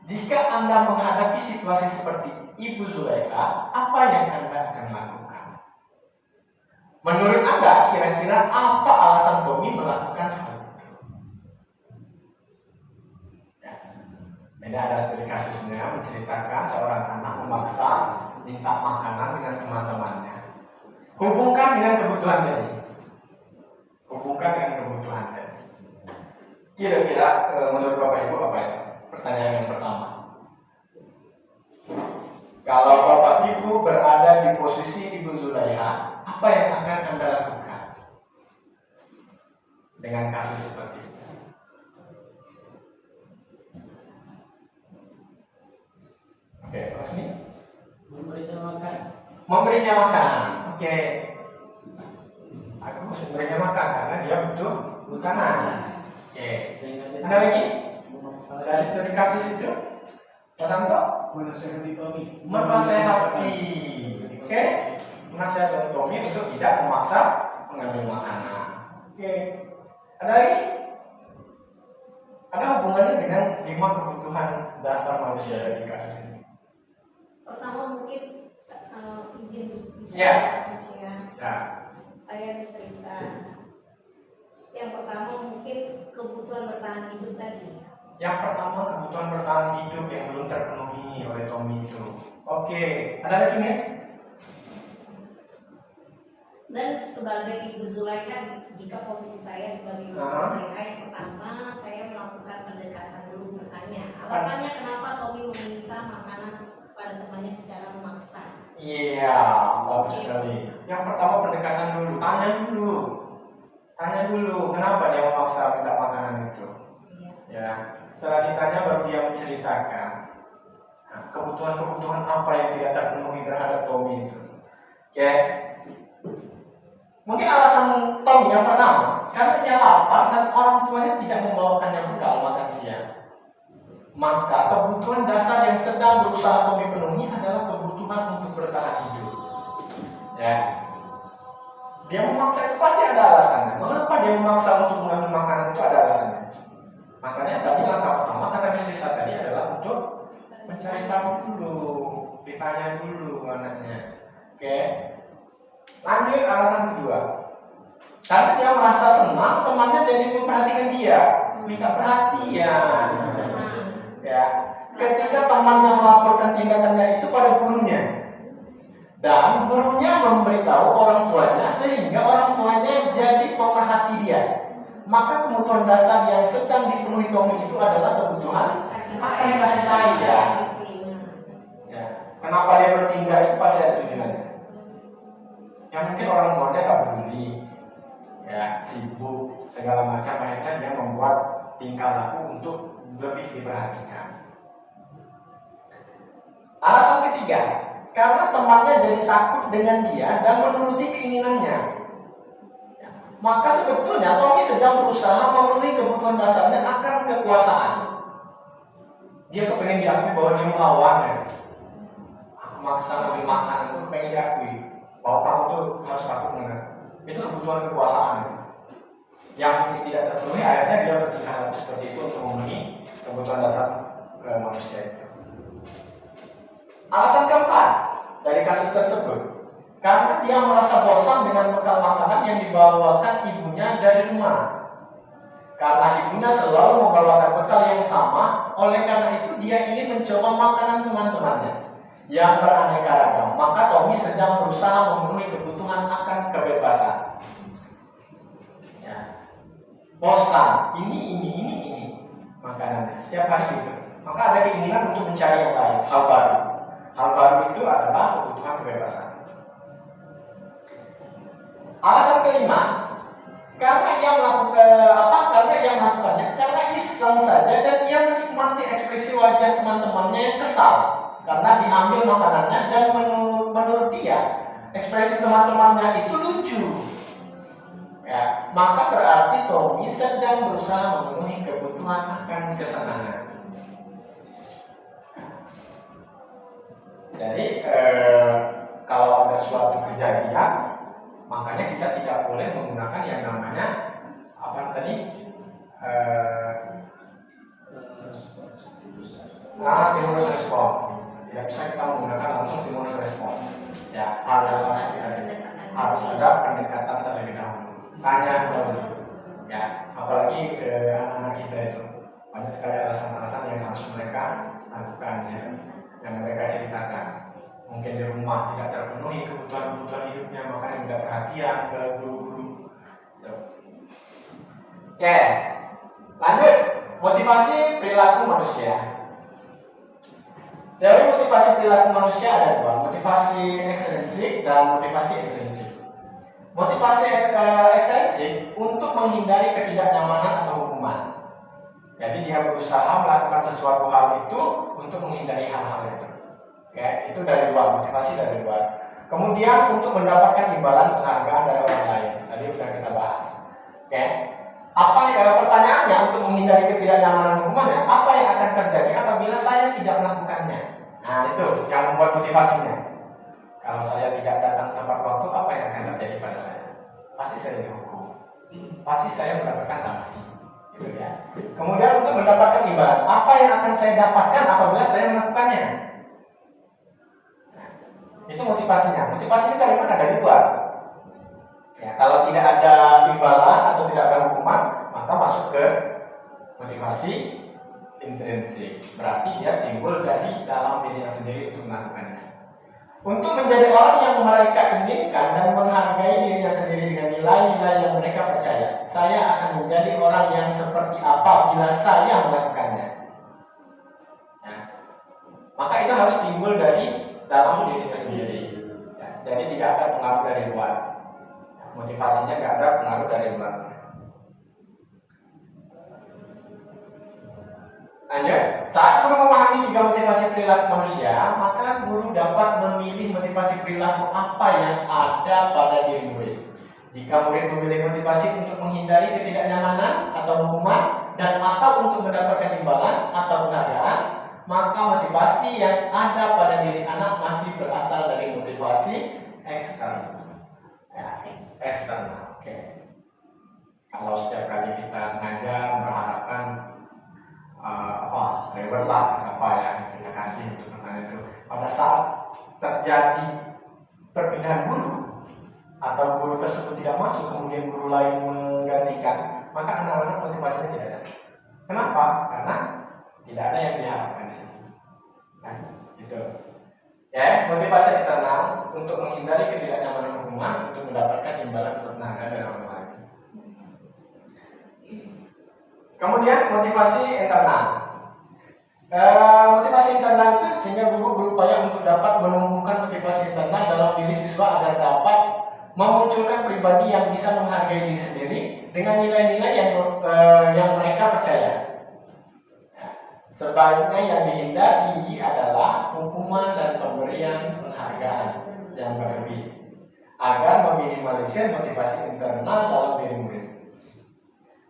[SPEAKER 1] Jika Anda menghadapi situasi seperti Ibu Zulaiha, apa yang Anda akan lakukan? Menurut Anda, kira-kira apa alasan Tommy melakukan hal itu? Ya. Ini ada studi kasusnya menceritakan seorang anak memaksa minta makanan dengan teman-temannya. Hubungkan dengan kebutuhan tadi. Kira-kira menurut Bapak Ibu apa itu? Pertanyaan yang pertama. Kalau Bapak Ibu berada di posisi Ibu Zulaiha, apa yang akan Anda lakukan dengan kasus seperti itu? Oke, Mas ini
[SPEAKER 4] Memberinya makan.
[SPEAKER 1] Memberinya makan. Oke. Aku harus memberinya makan karena dia butuh makanan. Oke. Ada lagi? Dari studi kasus itu? Mas Anto?
[SPEAKER 4] Menasehati Tommy.
[SPEAKER 1] Menasehati. Oke? Menasehati Tommy untuk tidak memaksa mengambil makanan. Oke. Ada lagi? Ada hubungannya dengan 5 kebutuhan dasar manusia dari kasus ini.
[SPEAKER 3] Pertama mungkin izin
[SPEAKER 1] Ya.
[SPEAKER 3] Mas ya.
[SPEAKER 1] Ya.
[SPEAKER 3] Saya bisa yang pertama mungkin kebutuhan bertahan hidup tadi.
[SPEAKER 1] Yang pertama kebutuhan bertahan hidup yang belum terpenuhi oleh Tommy itu. Oke. Ada lagi, Miss?
[SPEAKER 3] Dan sebagai Ibu Zulaikha, jika posisi saya sebagai Ibu Zulaikha, yang pertama saya melakukan pendekatan dulu, bertanya alasannya kenapa Tommy meminta makanan kepada temannya secara memaksa.
[SPEAKER 1] Iya, bagus sekali. Yang pertama pendekatan dulu, tanya dulu kenapa dia memaksa minta makanan itu.
[SPEAKER 3] Iya.
[SPEAKER 1] Ya, setelah ditanya baru dia menceritakan kebutuhan-kebutuhan apa yang tidak terpenuhi terhadap Tommy itu. Oke. Mungkin alasan Tommy yang pertama, karena dia lapar dan orang tuanya tidak membawakannya bekal makan siang. Maka kebutuhan dasar yang sedang berusaha Tommy penuhi adalah kebutuhan untuk bertahan hidup. Ya. Dia memaksa itu pasti ada alasannya. Mengapa dia memaksa untuk mengambil makanan itu ada alasannya. Makanya tadi langkah pertama kata Miss Lisa tadi adalah untuk mencari tahu dulu, ditanya dulu anaknya. Oke. Lanjut alasan kedua. Karena dia merasa senang temannya jadi memperhatikan dia, minta perhatian.
[SPEAKER 3] Rasa senang.
[SPEAKER 1] Ya. Ketika temannya melaporkan tindakannya itu pada gurunya. Dan gurunya memberitahu orang tuanya sehingga orang tuanya jadi pemerhati dia. Maka kebutuhan dasar yang sedang dipenuhi Tommy itu adalah kebutuhan kasih sayang. Ya. Kenapa dia bertindak itu pasti ada tujuannya. Ya mungkin orang tuanya gak peduli, ya sibuk segala macam, akhirnya dia membuat tingkah laku untuk lebih diperhatikan. Alasan ketiga, karena temannya jadi takut dengan dia dan menuruti keinginannya. Maka sebetulnya Tommy sedang berusaha memenuhi kebutuhan dasarnya akan kekuasaan. Dia kepengen diakui bahwa dia melawan. Ya. Aku maksa ngambil makanan itu kepengen diakui bahwa kamu tuh harus takut dengan itu kebutuhan kekuasaan itu. Yang tidak terpenuhi akhirnya dia bertingkah laku seperti itu untuk memenuhi kebutuhan dasar manusia itu. Alasan keempat dari kasus tersebut, karena dia merasa bosan dengan bekal makanan yang dibawakan ibunya dari rumah. Karena ibunya selalu membawakan bekal yang sama, oleh karena itu dia ingin mencoba makanan teman-temannya yang beraneka ragam. Maka Tommy sedang berusaha memenuhi kebutuhan akan kebebasan. Ya. Bosan, ini makanannya setiap hari gitu. Maka ada keinginan untuk mencari yang lain, hal baru. Hal baru itu adalah kebutuhan kebebasan. Alasan kelima, karena ia melakukannya karena iseng saja dan ia menikmati ekspresi wajah teman-temannya yang kesal karena diambil makanannya dan menurut dia ekspresi teman-temannya itu lucu. Ya, maka berarti Tommy sedang berusaha memenuhi kebutuhan akan kesenangan. Jadi kalau ada suatu kejadian, makanya kita tidak boleh menggunakan yang namanya apa tadi stimulus respon. Tidak bisa kita menggunakan langsung stimulus respon. Ya, harus ada pendekatan terlebih dahulu. Tanya dulu. Ya, apalagi ke anak-anak kita itu banyak sekali alasan-alasan yang harus mereka lakukan ya. Yang mereka ceritakan, mungkin di rumah tidak terpenuhi kebutuhan hidupnya, makanya minta perhatian ke guru-guru. Oke, lanjut motivasi perilaku manusia. Teori motivasi perilaku manusia ada dua, motivasi ekstrinsik dan motivasi intrinsik. Motivasi ekstrinsik untuk menghindari ketidaknyamanan atau hukuman. Jadi dia berusaha melakukan sesuatu hal itu untuk menghindari hal-hal itu. Oke, itu dari luar, motivasi dari luar. Kemudian untuk mendapatkan imbalan penghargaan dari orang lain. Tadi sudah kita bahas. Oke.
[SPEAKER 5] Pertanyaannya untuk menghindari ketidaknyamanan hukumannya, apa yang akan terjadi apabila saya tidak melakukannya? Nah, itu yang membuat motivasinya. Kalau saya tidak datang tepat waktu, apa yang akan terjadi pada saya? Pasti saya dihukum. Pasti saya mendapatkan sanksi. Gitu ya. Kemudian untuk mendapatkan imbalan, apa yang akan saya dapatkan apabila saya melakukannya? Nah, itu motivasinya. Motivasinya dari mana? Dari luar. Ya, kalau tidak ada imbalan atau tidak ada hukuman, maka masuk ke motivasi intrinsik. Berarti dia timbul dari dalam dirinya sendiri untuk melakukannya. Untuk menjadi orang yang mereka inginkan dan menghargai dirinya sendiri dengan nilai-nilai yang mereka percaya, saya akan menjadi orang yang seperti apa bila saya melakukannya. Nah, maka itu harus timbul dari dalam dirinya sendiri. Ya, jadi tidak ada pengaruh dari luar. Motivasinya tidak ada pengaruh dari luar. Lanjut, saat guru memahami 3 motivasi perilaku manusia, maka guru dapat memilih motivasi perilaku apa yang ada pada diri murid. Jika murid memilih motivasi untuk menghindari ketidaknyamanan atau hukuman dan atau untuk mendapatkan imbalan atau penghargaan, maka motivasi yang ada pada diri anak masih berasal dari motivasi eksternal. Ya, eksternal. Oke. Kalau setiap kali kita ngajar berharapkan reward lah apa yang kita kasih untuk pertanyaan itu, pada saat terjadi perpindahan guru atau guru tersebut tidak masuk, kemudian guru lain menggantikan, maka anak-anak motivasinya tidak ada. Kenapa? Karena tidak ada yang diharapkan di situ. Nah, itu. Ya, motivasi eksternal untuk menghindari ketidaknyamanan hukuman, untuk mendapatkan imbalan untuk penghargaan dari orang lain. Kemudian motivasi internal. Motivasi internal itu sehingga guru berupaya untuk dapat menumbuhkan motivasi internal dalam diri siswa agar dapat memunculkan pribadi yang bisa menghargai diri sendiri dengan nilai-nilai yang mereka percaya. Sebaliknya yang dihindari adalah hukuman dan pemberian penghargaan yang berlebih agar meminimalisir motivasi internal dalam diri murid.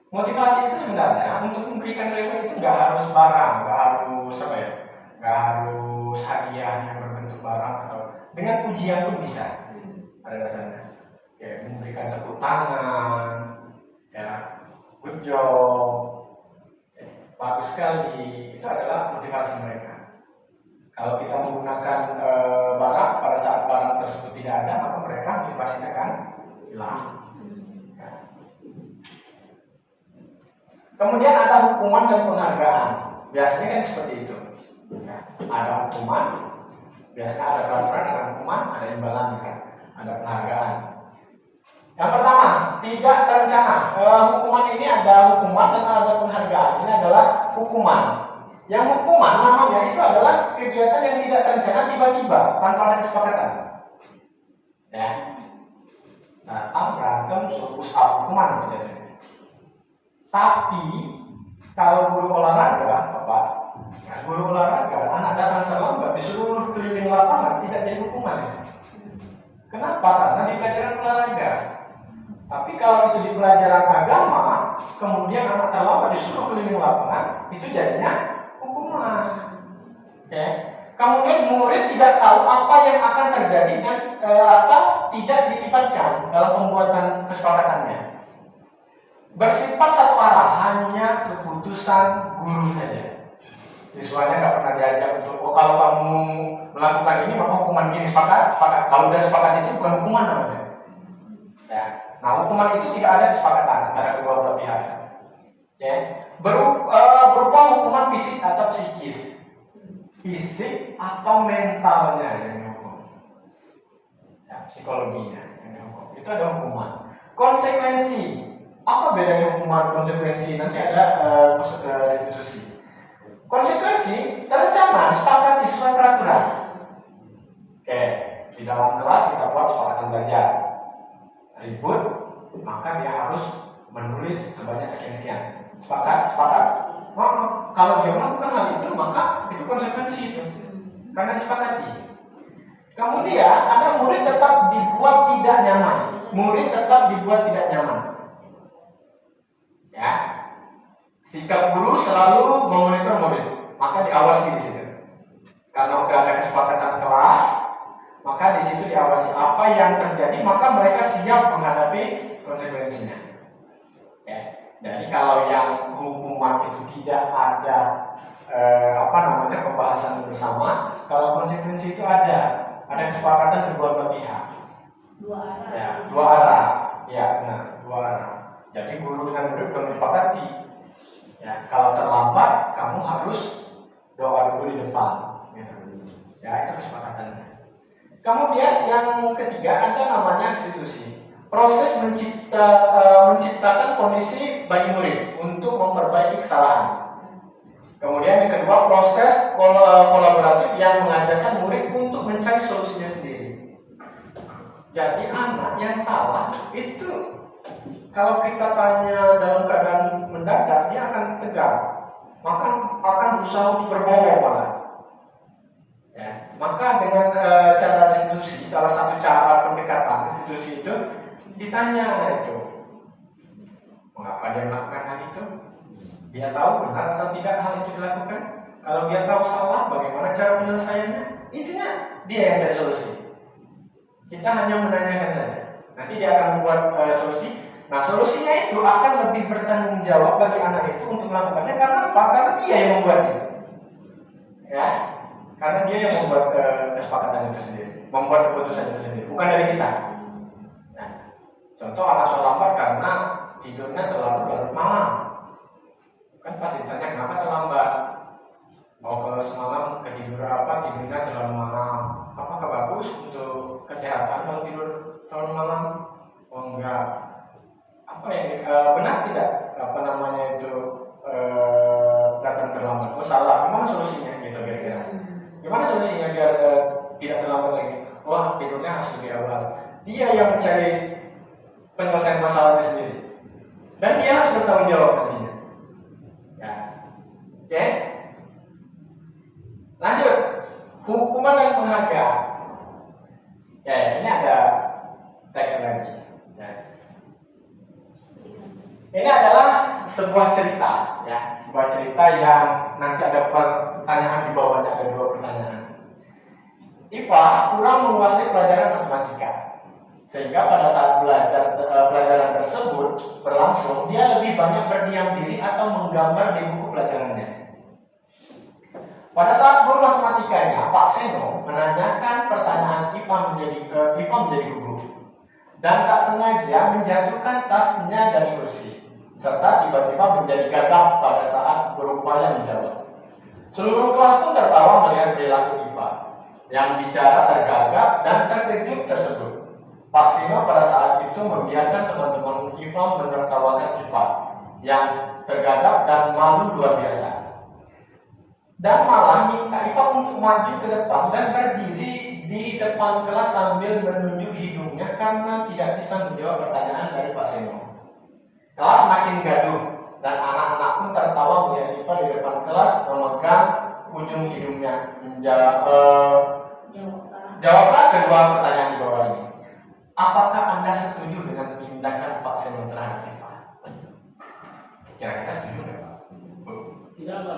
[SPEAKER 5] Motivasi itu sebenarnya untuk memberikan reward itu nggak harus barang, nggak harus hadiah yang berbentuk barang atau dengan pujian pun bisa. Pada dasarnya, kayak memberikan tepuk tangan, ya, good job, bagus sekali, itu adalah motivasi mereka. Kalau kita menggunakan barang pada saat barang tersebut tidak ada, maka mereka motivasinya akan hilang. Kemudian ada hukuman dan penghargaan. Biasanya kan seperti itu. Ada hukuman, biasanya ada peraturan, ada hukuman, ada imbalan, ada penghargaan. Yang pertama, tidak terencana. Hukuman ini ada hukuman dan ada penghargaan. Ini adalah hukuman. Yang hukuman namanya itu adalah kegiatan yang tidak terencana tiba-tiba tanpa ada kesepakatan. Ya. Datang berantem suruh push up, hukuman terjadi. Tapi kalau guru olahraga, Bapak, guru olahraga, anak datang terlambat di seluruh keliling lapangan tidak jadi hukuman. Kenapa? Karena di pelajaran olahraga. Tapi kalau itu di pelajaran agama, kemudian anak terlambat di seluruh keliling lapangan, itu jadinya hukuman. Oke. Kemudian murid tidak tahu apa yang akan terjadi dan atau tidak dilibatkan dalam pembuatan kesepakatannya. Bersifat satu arah, hanya keputusan guru saja. Siswanya nggak pernah diajak untuk, kalau kamu melakukan ini maka hukuman gini, sepakat. Kalau udah sepakat itu bukan hukuman namanya. Ya. Nah, hukuman itu tidak ada kesepakatan antara kedua belah pihak. Ya. Berupa hukuman fisik atau psikis, fisik atau mentalnya yang dihukum. Ya, psikologinya yang dihukum. Itu ada hukuman. Konsekuensi. Apa bedanya hukuman konsekuensi? Nanti ada masuk ke restitusi. Konsekuensi terencana, disepakati sesuai peraturan. Oke, di dalam kelas kita buat sepakatan belajar. Ribut, maka dia harus menulis sebanyak sekian-sekian. Sepakat? Kalau dia melakukan hal itu, maka itu konsekuensi itu. Karena disepakati. Kemudian ada murid tetap dibuat tidak nyaman. Murid tetap dibuat tidak nyaman. Ya, sikap guru selalu memonitor murid, maka diawasi di situ. Karena udah ada kesepakatan kelas, maka di situ diawasi apa yang terjadi, maka mereka siap menghadapi konsekuensinya. Ya, jadi kalau yang hukuman itu tidak ada pembahasan bersama, kalau konsekuensi itu ada kesepakatan kedua belah pihak.
[SPEAKER 3] Dua arah.
[SPEAKER 5] Ya, dua arah. Ya, benar, dua arah. Jadi guru dengan murid belum disepakati. Ya, kalau terlambat kamu harus doa dulu di depan. Gitu. Ya, itu kesepakatannya. Kemudian yang ketiga ada namanya restitusi. Proses menciptakan kondisi bagi murid untuk memperbaiki kesalahan. Kemudian yang kedua proses kolaboratif yang mengajarkan murid untuk mencari solusinya sendiri. Jadi anak yang salah itu kalau kita tanya dalam keadaan mendadak, dia akan tegar, maka akan berusaha untuk berbohong malah. Ya, maka dengan cara restitusi, salah satu cara pendekatan restitusi itu ditanya itu, mengapa dia melakukan hal itu? Dia tahu benar atau tidak hal itu dilakukan? Kalau dia tahu salah, bagaimana cara penyelesaiannya? Intinya dia yang cari solusi. Kita hanya menanyakan saja. Nanti dia akan membuat solusi. Nah, solusinya itu akan lebih bertanggung jawab bagi anak itu untuk melakukannya. Karena apa? Karena dia yang membuatnya. Ya, karena dia yang membuat kesepakatan itu sendiri, membuat keputusan itu sendiri, bukan dari kita. Nah, contoh anak terlambat karena tidurnya terlalu larut malam. Kan pasti tanya kenapa terlambat. Mau ke semalam ketiduran apa? Tidurnya terlalu malam. Apakah bagus untuk kesehatan kalau tidur terlalu malam? Oh enggak. Apa yang benar tidak datang terlambat? Oh salah. Gimana solusinya? Gitu kira-kira. Gimana solusinya biar tidak terlambat lagi? Wah tidurnya harus lebih awal. Dia yang mencari penyelesaian masalahnya sendiri. Dan dia harus bertanggung jawab nantinya. Ya. Oke. Lanjut. Hukuman dan penghargaan. Ya, ini ada teks lagi. Ya. Ini adalah sebuah cerita, ya, sebuah cerita yang nanti ada pertanyaan di bawahnya, ada 2 pertanyaan. Iva kurang menguasai pelajaran matematika, sehingga pada saat pelajaran tersebut berlangsung, dia lebih banyak berdiam diri atau menggambar di buku pelajarannya. Pada saat guru matematikanya, Pak Seno, menanyakan pertanyaan Iva menjadi gugup dan tak sengaja menjatuhkan tasnya dari kursi, serta tiba-tiba menjadi gagap pada saat berupaya menjawab. Seluruh kelas pun tertawa melihat perilaku Iva yang bicara tergagap dan terkejut tersebut. Pak Seno pada saat itu membiarkan teman-teman Iva menertawakan Iva yang tergagap dan malu luar biasa. Dan malah minta Iva untuk maju ke depan dan berdiri di depan kelas sambil menunjuk hidungnya karena tidak bisa menjawab pertanyaan dari Pak Seno. Kelas makin gaduh dan anak-anak pun tertawa melihat Iva di depan kelas memegang ujung hidungnya. Jawablah kedua pertanyaan di bawah ini. Apakah Anda setuju dengan tindakan Pak Seno terhadap Iva? Kira-kira setuju nggak Pak?
[SPEAKER 4] Tidak Pak.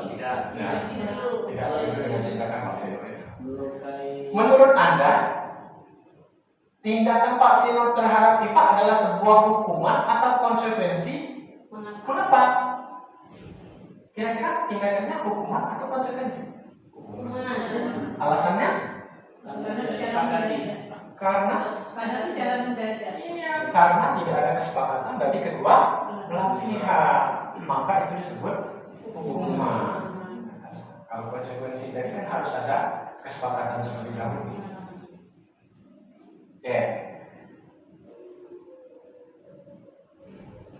[SPEAKER 5] Tidak setuju dengan tindakan Pak Seno.
[SPEAKER 4] Melukai.
[SPEAKER 5] Menurut Anda, tindakan Pak Seno terhadap Iva adalah sebuah hukuman atau konsekuensi? Mengapa? Kira-kira tindakannya hukuman atau konsekuensi? Alasannya? Karena iya, karena tidak ada kesepakatan dari kedua belah pihak, maka itu disebut hukuman. Kalau konsekuensi tadi kan harus ada kesepakatan terlebih dahulu. Oke,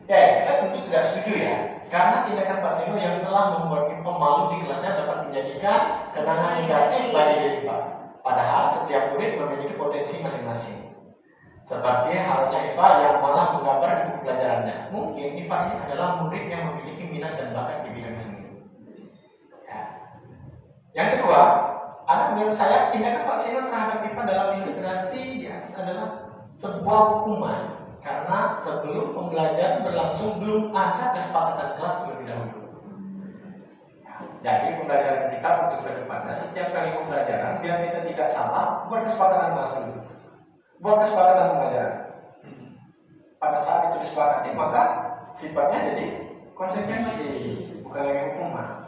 [SPEAKER 5] kita tentu tidak setuju ya, karena tindakan Pak Seno yang telah membuat Iva malu di kelasnya dapat menjadikan kenangan negatif bagi diri Iva. Padahal setiap murid memiliki potensi masing-masing. Seperti halnya Iva yang malah menggambar di buku pelajarannya. Mungkin Iva ini adalah murid yang memiliki minat dan bakat di bidang seni. Ya. Yang kedua, menurut saya tindakan Pak Seno terhadap Iva dalam ilustrasi di atas adalah sebuah hukuman Karena sebelum pembelajaran berlangsung belum ada kesepakatan kelas terlebih dahulu. Jadi pembelajaran kita untuk ke depannya setiap kali pembelajaran biar kita tidak salah buat kesepakatan kelas dulu. Buat kesepakatan pembelajaran. Pada saat itu disepakati maka sifatnya jadi konsekuensi, bukan lagi hukuman.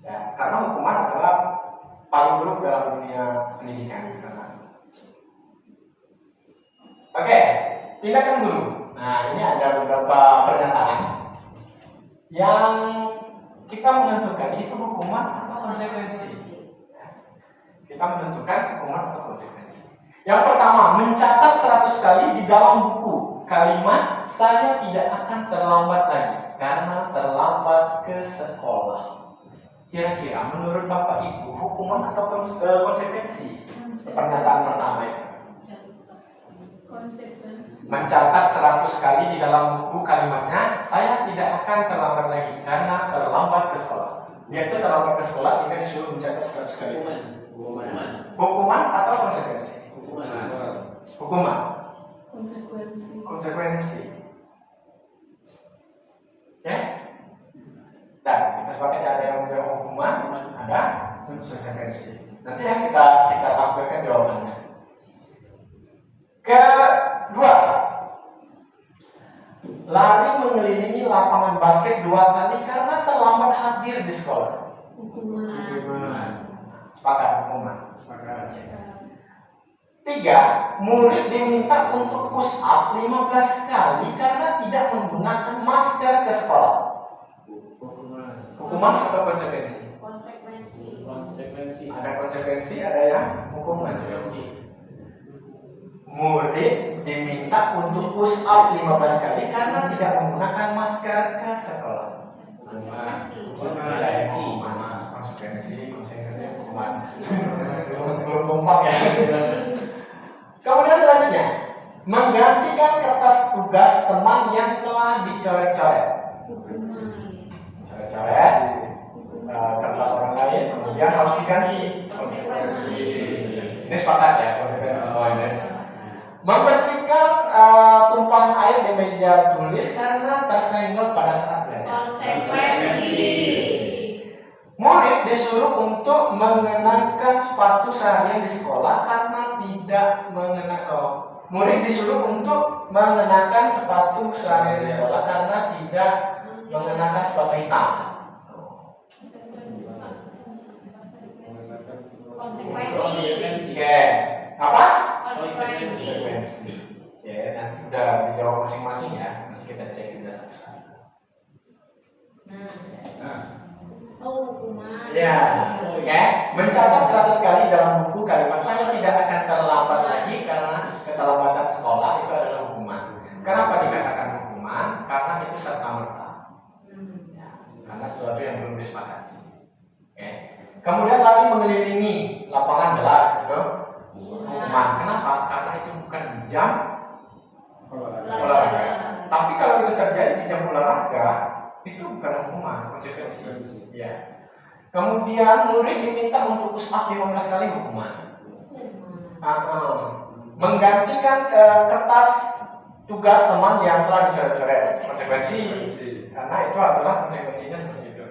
[SPEAKER 5] Ya, karena hukuman adalah paling buruk dalam dunia pendidikan sekarang. Oke, tindakan guru. Nah, ini ada beberapa pernyataan yang kita menentukan itu hukuman atau konsekuensi. Kita menentukan hukuman atau konsekuensi. Yang pertama, mencatat 100 kali di dalam buku kalimat saya tidak akan terlambat lagi karena terlambat ke sekolah. Kira-kira menurut Bapak Ibu hukuman atau konsekuensi? Pernyataan pertama itu. Mencatat 100 kali di dalam buku kalimatnya saya tidak akan terlambat lagi karena terlambat ke sekolah. Dia itu terlambat ke sekolah sehingga disuruh mencatat 100 kali. Hukuman atau konsekuensi? Hukuman. Konsekuensi. Ya. Dan kita sepakat ada yang menjawab hukuman, ada konsekuensi. Nanti ya kita tampilkan jawabannya. Kedua, lari mengelilingi lapangan basket 2 kali karena terlambat hadir di sekolah.
[SPEAKER 3] Hukuman.
[SPEAKER 5] Sepakat hukuman.
[SPEAKER 2] Sepakat.
[SPEAKER 5] 3. Murid diminta untuk push up 15 kali karena tidak menggunakan masker ke sekolah. Hukuman atau konsekuensi?
[SPEAKER 3] Konsekuensi.
[SPEAKER 5] Ada konsekuensi, ada yang hukuman. Murid diminta untuk push up 15 kali karena tidak menggunakan masker ke sekolah.
[SPEAKER 3] Konsekuensi.
[SPEAKER 5] Konsekuensi, hukuman. Belum kompak ya. Kemudian selanjutnya, menggantikan kertas tugas teman yang telah dicoret-coret. Coret-coret kertas orang lain, kemudian harus diganti. Konsekuensi. Ini sepakat ya konsekuensi semua ini. Membersihkan tumpahan air di meja tulis karena tersenggol pada saat belajar.
[SPEAKER 3] Konsekuensi.
[SPEAKER 5] Murid disuruh untuk mengenakan sepatu seharian di sekolah karena tidak murid disuruh untuk mengenakan sepatu seharian di sekolah karena tidak mengenakan sepatu hitam.
[SPEAKER 3] Konsekuensi.
[SPEAKER 5] Oke, apa?
[SPEAKER 3] Konsekuensi.
[SPEAKER 5] Oke, nanti udah dijawab masing-masing ya. Nanti kita cek juga satu-satu.
[SPEAKER 3] Hukuman.
[SPEAKER 5] Ya, oke. Mencatat 100 kali dalam buku kalimat saya tidak akan terlambat lagi karena keterlambatan sekolah itu adalah hukuman. Kenapa dikatakan hukuman? Karena itu serta-merta. Karena sesuatu yang belum disepakati. Oke. Kemudian lari mengelilingi lapangan jelas itu hukuman. Kenapa? Karena itu bukan di jam olahraga. Tapi kalau itu terjadi di jam olahraga, itu bukan hukuman, konsekuensi. Ya. Kemudian murid diminta untuk push up 15 kali hukuman. Menggantikan kertas tugas teman yang telah dicoret-coret, konsekuensi. Karena itu adalah konsekuensinya seperti itu.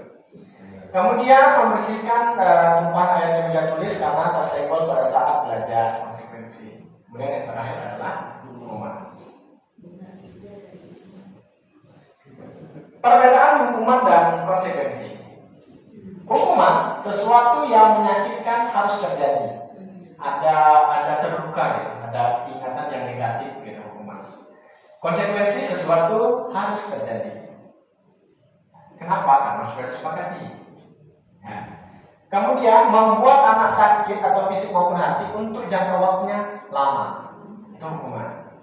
[SPEAKER 5] Kemudian membersihkan tumpahan air di meja tulis karena tersenggol pada saat belajar, konsekuensi. Kemudian yang terakhir adalah hukuman. Perbedaan hukuman dan konsekuensi. Hukuman sesuatu yang menyakitkan harus terjadi. Ada terluka gitu, ada ingatan yang negatif gitu hukuman. Konsekuensi sesuatu harus terjadi. Kenapa? Karena sudah disepakati. Ya. Kemudian membuat anak sakit atau fisik maupun hati untuk jangka waktunya lama. Itu hukuman.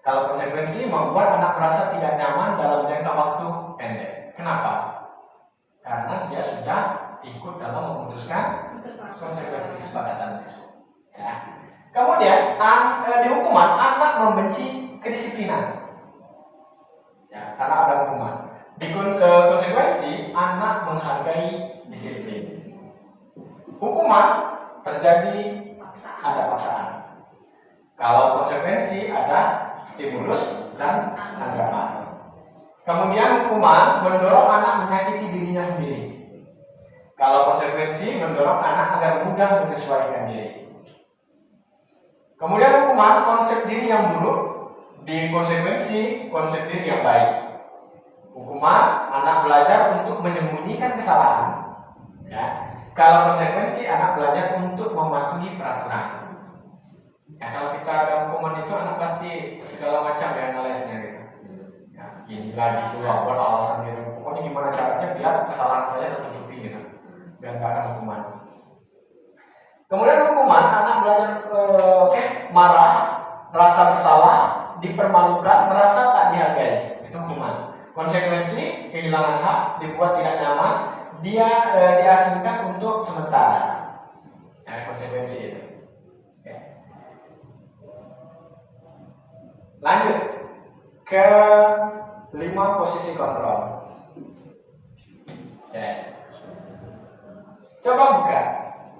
[SPEAKER 5] Kalau konsekuensi membuat anak merasa tidak nyaman dalam jangka waktu pendek. Kenapa? Karena dia sudah ikut dalam memutuskan konsekuensi kesepakatan itu. Ya. Kemudian di hukuman anak membenci kedisiplinan. Ya, karena ada hukuman. Di konsekuensi anak menghargai disiplin. Hukuman terjadi ada paksaan. Kalau konsekuensi ada stimulus dan anggapan. Kemudian hukuman mendorong anak menyakiti dirinya sendiri. Kalau konsekuensi mendorong anak agar mudah menyesuaikan diri. Kemudian hukuman konsep diri yang buruk di konsekuensi konsep diri yang baik. Hukuman anak belajar untuk menyembunyikan kesalahan. Ya. Kalau konsekuensi anak belajar untuk mematuhi peraturan. Ya, kalau kita ada hukuman itu anak pasti segala macam ya analisnya gitu. Ya, ginilah gitu lah buat alasan gitu. Pokoknya gimana caranya biar kesalahan saya tertutupi gitu. Biar nggak ada hukuman. Kemudian hukuman anak belajar marah, merasa bersalah, dipermalukan, merasa tak dihargai. Itu hukuman. Konsekuensi kehilangan hak, dibuat tidak nyaman, dia diasingkan untuk sementara. Nah, konsekuensi itu. Oke. Lanjut ke 5 posisi kontrol. Oke. Coba buka.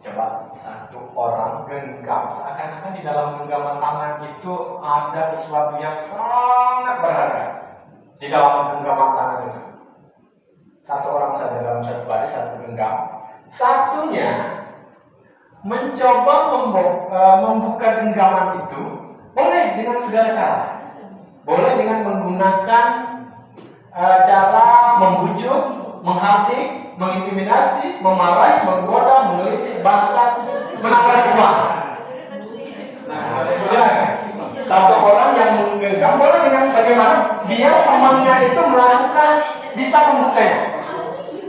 [SPEAKER 5] Coba satu orang genggam, seakan-akan di dalam genggaman tangan itu ada sesuatu yang sangat berharga. Di dalam genggaman tangan itu, satu orang saja dalam satu baris, satu genggam. Satunya mencoba membuka genggaman itu, boleh dengan segala cara. Boleh dengan menggunakan cara membujuk, menghardik, mengintimidasi, memarahi, menggoda, menggelitik, bahkan menawar uang. Satu orang yang menggenggam boleh dengan bagaimana biar temannya itu melakukan bisa membukanya.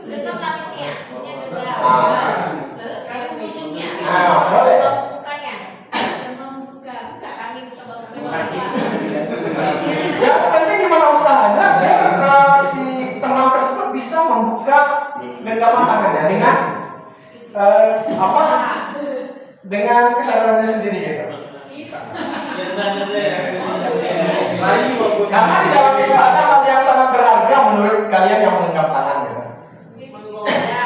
[SPEAKER 3] Genggam lapisnya, genggam. Kami bujuknya.
[SPEAKER 5] Boleh.
[SPEAKER 3] Membukanya. Membuka. Kami coba membuka.
[SPEAKER 5] Yang penting gimana usahanya biar si teman tersebut bisa membuka genggaman tangannya dengan dengan kesadarannya sendiri gitu. Karena di dalam itu ada hal yang sangat berharga menurut kalian yang menggenggam tangan gitu.
[SPEAKER 3] Menggoda.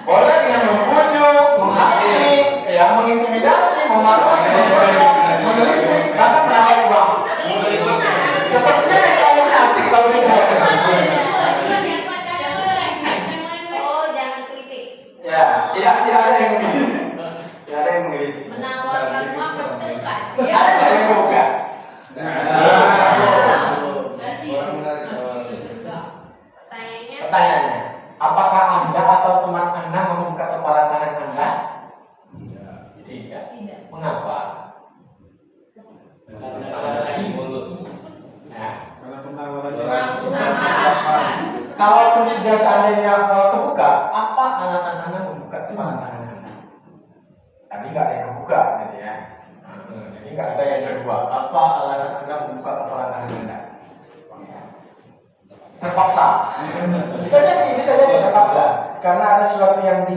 [SPEAKER 5] Boleh dengan membujuk, menghardik, ya, mengintimidasi, memarahi, menggoda, menggelitik, bahkan menawar uang. Sepertinya yang kayaknya asik kalau ini.
[SPEAKER 3] Oh, jangan kritik.
[SPEAKER 5] Ya, tidak ada yang menggelitik. Tidak ada yang menggelitik.
[SPEAKER 3] Menawarkan uang pasti terbuka.
[SPEAKER 5] Ada nggak yang membuka? Pertanyaannya, apakah Anda atau teman Anda membuka kepala tangan Anda? Tidak. Mengapa? Nah, kalaupun sudah seandainya kebuka, apa alasan Anda membuka kepala tangan Anda? Tadi nggak ada yang kebuka, gitu ya. Jadi nggak ada yang kedua. Apa alasan Anda membuka kepala tangan Anda? Terpaksa. Bisa jadi terpaksa. Karena ada sesuatu yang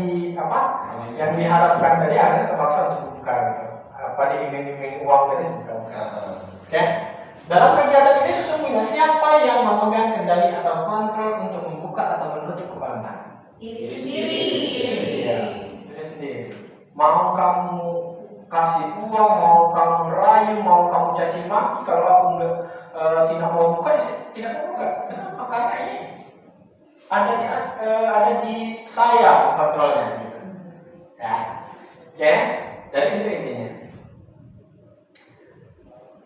[SPEAKER 5] yang diharapkan tadi, akhirnya terpaksa untuk membuka gitu. Diiming-iming uang tadi buka. Oke. Dalam kegiatan ini sesungguhnya siapa yang memegang kendali atau kontrol untuk membuka atau menutup kepala tangan?
[SPEAKER 3] Diri sendiri.
[SPEAKER 5] Iya, diri sendiri. Mau kamu kasih uang, mau kamu rayu, mau kamu caci maki, kalau aku tidak mau buka, tidak mau buka. Kenapa? Karena ini ada di saya kontrolnya gitu. Ya. Oke, jadi itu intinya.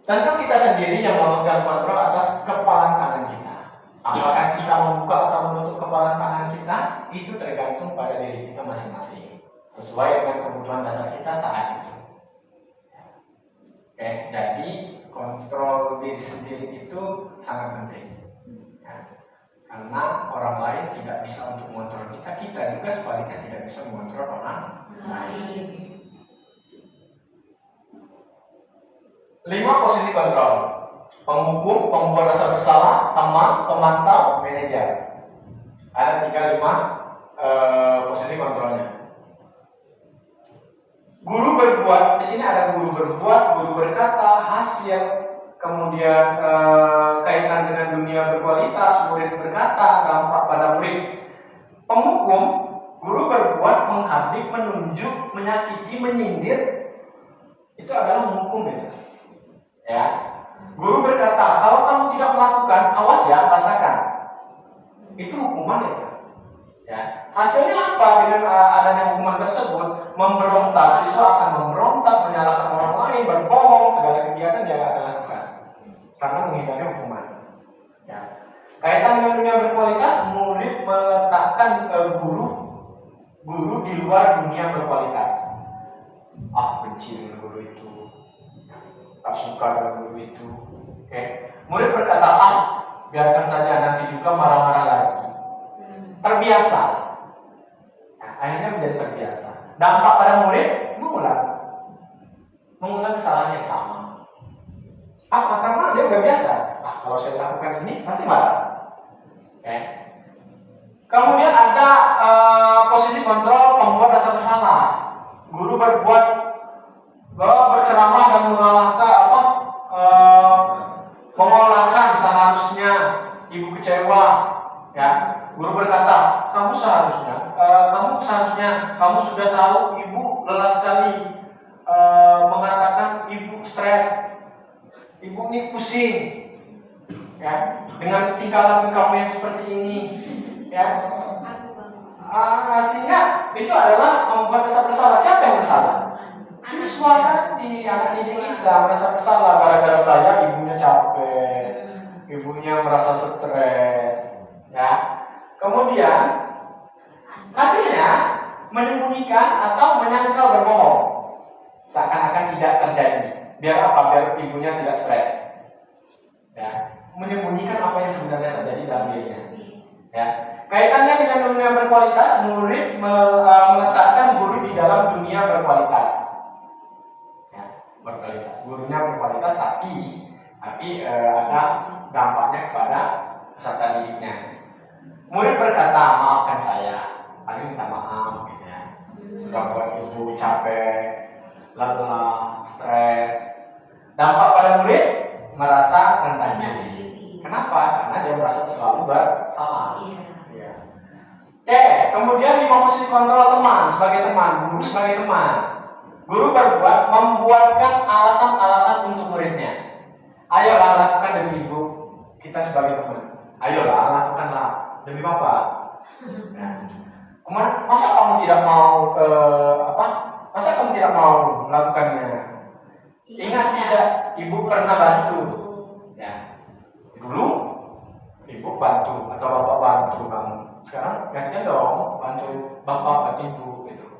[SPEAKER 5] Tentu kita sendiri yang memegang kontrol atas kepala tangan kita. Apakah kita membuka atau menutup kepala tangan kita, itu tergantung pada diri kita masing-masing, sesuai dengan kebutuhan dasar kita saat itu. Oke, jadi kontrol diri sendiri itu sangat penting. Ya. Karena orang lain tidak bisa untuk mengontrol kita, kita juga sebaliknya tidak bisa mengontrol orang lain. 5 posisi kontrol: penghukum, pembuat rasa bersalah, teman, pemantau, manajer. Ada 5 posisi kontrolnya. Guru berbuat, di sini ada guru berbuat, guru berkata, hasil, kemudian kaitan dengan dunia berkualitas, murid berkata, dampak pada murid. Penghukum, guru berbuat, menghardik, menunjuk, menyakiti, menyindir, itu adalah menghukum itu. Ya. Guru berkata, kalau kamu tidak melakukan, awas ya, rasakan. Itu hukuman itu. Ya. Hasilnya apa dengan adanya hukuman tersebut? Memberontak, siswa akan memberontak, menyalahkan orang lain, berbohong, segala kegiatan yang akan lakukan karena menghindari hukuman. Ya. Kaitan dengan dunia berkualitas, murid meletakkan guru di luar dunia berkualitas. Benci dengan guru itu, tak suka dengan guru itu. Oke. Murid berkata, biarkan saja, nanti juga marah-marah lagi. Terbiasa. Nah, akhirnya menjadi terbiasa. Dampak pada murid mengulang kesalahan yang sama. Apa? Karena dia udah biasa. Kalau saya lakukan ini pasti marah. Oke. Kemudian ada posisi kontrol pembuat rasa bersalah. Guru berceramah dan mengolahkan seharusnya ibu kecewa. Ya, guru berkata, kamu sudah tahu ibu lelah sekali, mengatakan ibu stres, ibu ini pusing, ya, dengan tingkah laku kamu yang seperti ini, ya. Sehingga itu adalah membuat rasa bersalah. Siapa yang bersalah? Siswa tadi, anak didik kita merasa bersalah gara-gara saya ibunya capek, ibunya merasa stres. Ya, kemudian hasilnya menyembunyikan atau menyangkal berbohong, seakan-akan tidak terjadi. Biar apa? Biar ibunya tidak stres. Ya, menyembunyikan apa yang sebenarnya terjadi dalam dirinya. Ya, kaitannya dengan dunia berkualitas, murid meletakkan guru di dalam dunia berkualitas. Ya, berkualitas. Gurunya berkualitas, tapi ada dampaknya kepada peserta didiknya. Murid berkata, maafkan saya, paling minta maaf gitu ya. Sudah buat ibu capek, lelah, stres. Dampak pada murid merasa rendah diri. Kenapa? Karena dia merasa selalu bersalah. Ya. Oke, kemudian 5 posisi kontrol teman sebagai teman, guru sebagai teman. Guru membuatkan alasan-alasan untuk muridnya. Ayolah lakukan demi ibu, kita sebagai teman. Ayolah lakukanlah demi bapak. Nah, masa kamu tidak mau Masa kamu tidak mau melakukannya? Ingat tidak, ibu pernah bantu. Ya, dulu ibu bantu atau bapak bantu kamu. Sekarang gantian dong, bantu bapak bantu ibu gitu.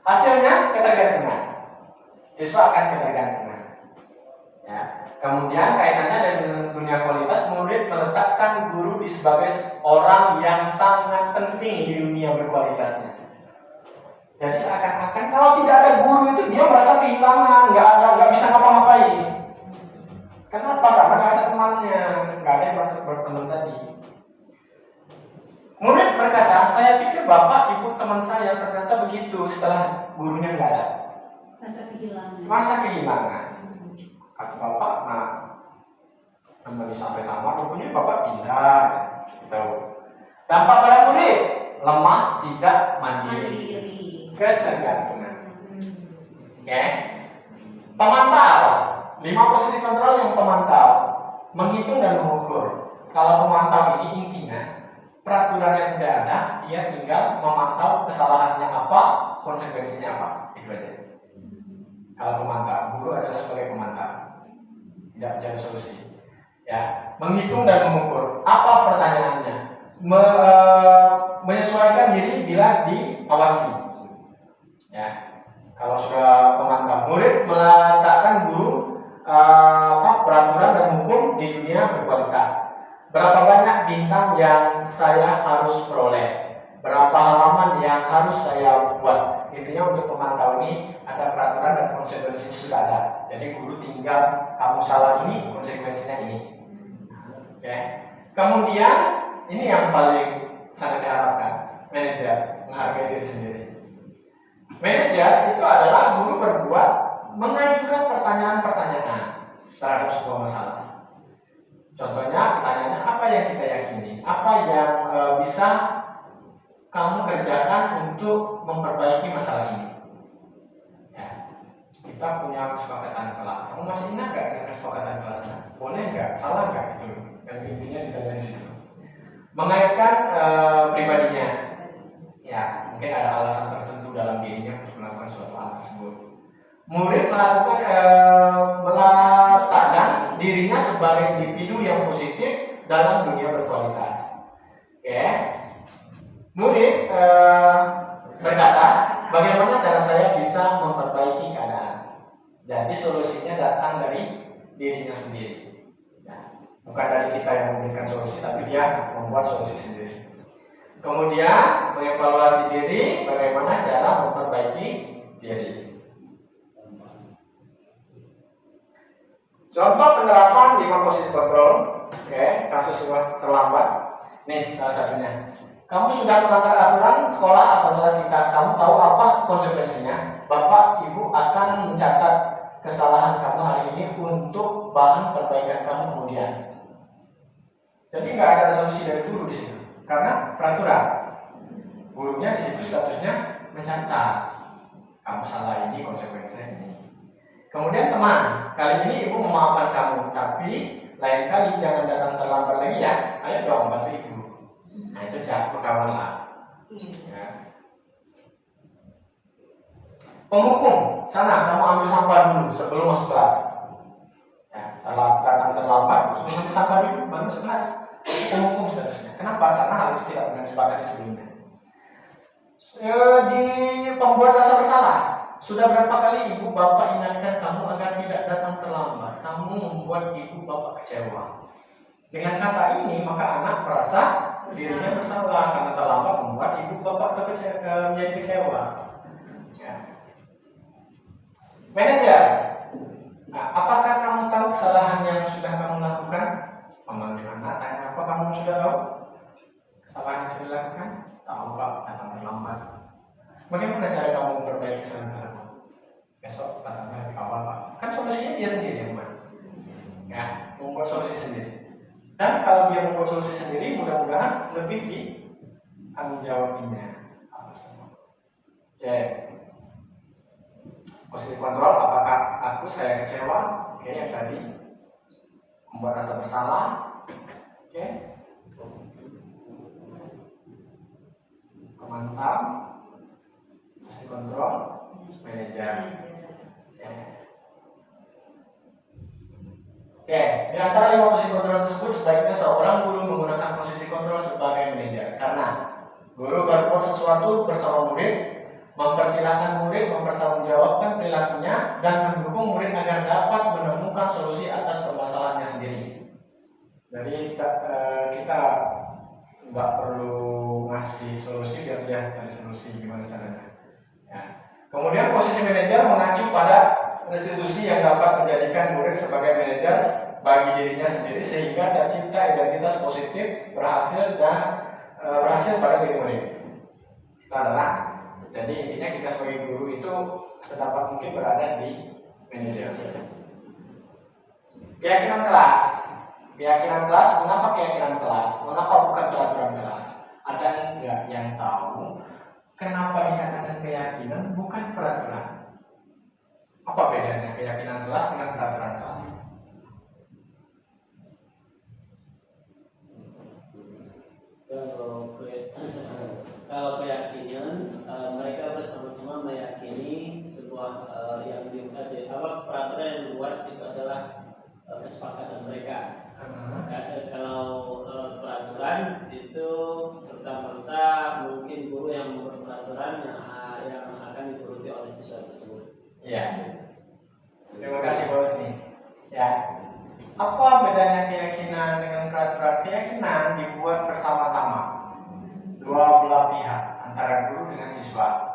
[SPEAKER 5] Hasilnya ketergantungan. Siswa akan ketergantungan. Ya. Kemudian kaitannya dengan dunia kualitas, murid meletakkan guru sebagai orang yang sangat penting di dunia berkualitasnya. Jadi seakan-akan kalau tidak ada guru itu dia merasa kehilangan, nggak bisa ngapa-ngapain. Kenapa? Karena nggak ada temannya, nggak ada yang merasa berteman tadi. Murid berkata, saya pikir bapak, ibu, teman saya ternyata begitu setelah gurunya nggak ada. Merasa kehilangan. Kata bapak, nemani sampai tamat, rupanya bapak pindah. Gitu. Dampak pada murid, lemah, tidak mandiri, ketergantungan. Oke. Pemantau, 5 posisi kontrol yang pemantau, menghitung dan mengukur. Kalau pemantau ini intinya peraturan yang sudah ada, dia tinggal memantau kesalahannya apa, konsekuensinya apa, itu aja. Kalau pemantau, guru adalah sebagai pemantau. Tidak mencari solusi. Ya, menghitung dan mengukur. Apa pertanyaannya? Menyesuaikan diri bila diawasi. Ya, kalau sudah pemantau, murid meletakkan guru peraturan dan hukum di dunia berkualitas. Berapa banyak bintang yang saya harus peroleh? Berapa halaman yang harus saya buat? Intinya untuk pemantau ini ada peraturan dan konsekuensi sudah ada. Jadi guru tinggal kamu salah ini, konsekuensinya ini. Oke. Kemudian ini yang paling sangat diharapkan, manajer menghargai diri sendiri. Manajer itu adalah guru mengajukan pertanyaan-pertanyaan terhadap sebuah masalah. Contohnya pertanyaannya, apa yang kita yakini, apa yang bisa kamu kerjakan untuk memperbaiki masalah ini. Ya. kita punya kesepakatan kelas. Kamu masih ingat gak dengan kesepakatan kelasnya? Boleh nggak? Salah nggak itu? Dan intinya ditanya di situ. Mengaitkan pribadinya, ya mungkin ada alasan tertentu dalam dirinya untuk melakukan suatu hal tersebut. Murid meletakkan dirinya sebagai individu yang positif dalam dunia berkualitas. Oke, murid berkata, bagaimana cara saya bisa memperbaiki keadaan? Jadi solusinya datang dari dirinya sendiri. Ya, bukan dari kita yang memberikan solusi, tapi dia membuat solusi sendiri. Kemudian mengevaluasi diri, bagaimana cara memperbaiki diri. Contoh penerapan 5 posisi kontrol, kasus yang terlambat. Nih salah satunya. Kamu sudah melanggar aturan sekolah atau kelas kita. Kamu tahu apa konsekuensinya? Bapak, Ibu akan mencatat kesalahan kamu hari ini untuk bahan perbaikan kamu kemudian. Jadi nggak ada solusi dari guru di situ, karena peraturan. Gurunya di situ statusnya mencatat. Kamu salah ini, konsekuensinya ini. Kemudian teman, kali ini ibu memaafkan kamu, tapi lain kali jangan datang terlambat lagi ya. Ayo dong bantu ibu. Nah itu cara berkawan lah. Ya. Penghukum, sana kamu ambil sampah dulu sebelum masuk kelas. Ya, datang terlambat, ambil sampah dulu baru masuk kelas. Penghukum seterusnya. Kenapa? Karena hal itu tidak pernah disepakati sebelumnya. Di pembuat rasa bersalah. Sudah berapa kali ibu bapak ingatkan kamu agar tidak datang terlambat? Kamu membuat ibu bapak kecewa. Dengan kata ini maka anak merasa dirinya bersalah karena terlambat membuat ibu bapak menjadi kecewa. Ya. Manajer, nah, apakah kamu tahu kesalahan yang sudah kamu lakukan? Memanggil anak, tanya apa kamu sudah tahu? Kesalahan yang sudah dilakukan? Tahu pak, datang terlambat. Bagaimana cara kamu memperbaiki kesalahan tersebut? Besok datangnya lebih awal pak. Kan solusinya dia sendiri yang buat. Ya, membuat solusi sendiri. Dan kalau dia membuat solusi sendiri, mudah-mudahan lebih ditanggung jawabinya. Oke. Posisi kontrol, apakah saya kecewa? Oke, yang tadi membuat rasa bersalah. Oke. Pemantau, posisi kontrol, manajer. Oke, di antara 5 posisi kontrol tersebut sebaiknya seorang guru menggunakan posisi kontrol sebagai manajer karena guru berbuat sesuatu bersama murid, mempersilahkan murid mempertanggungjawabkan perilakunya dan mendukung murid agar dapat menemukan solusi atas permasalahannya sendiri. Jadi kita nggak perlu ngasih solusi, biar dia cari solusi gimana caranya. Ya. Kemudian posisi manajer mengacu pada restitusi yang dapat menjadikan murid sebagai manajer bagi dirinya sendiri sehingga tercipta identitas positif berhasil pada diri murid. Itu adalah, jadi intinya kita sebagai guru itu sedapat mungkin berada di manajer. Keyakinan kelas. Mengapa keyakinan kelas? Mengapa bukan peraturan kelas? Ada nggak yang tahu kenapa dikatakan keyakinan bukan peraturan? Apa bedanya keyakinan kelas dengan peraturan kelas?
[SPEAKER 4] Kalau keyakinan, mereka bersama-sama meyakini sebuah peraturan yang dibuat itu adalah kesepakatan mereka. Kalau peraturan itu serta-merta mungkin guru yang membuat peraturan yang akan dituruti oleh siswa tersebut.
[SPEAKER 5] Ya. Terima kasih bos nih. Ya. Apa bedanya keyakinan dengan peraturan? Keyakinan dibuat bersama-sama, dua belah pihak antara guru dengan siswa.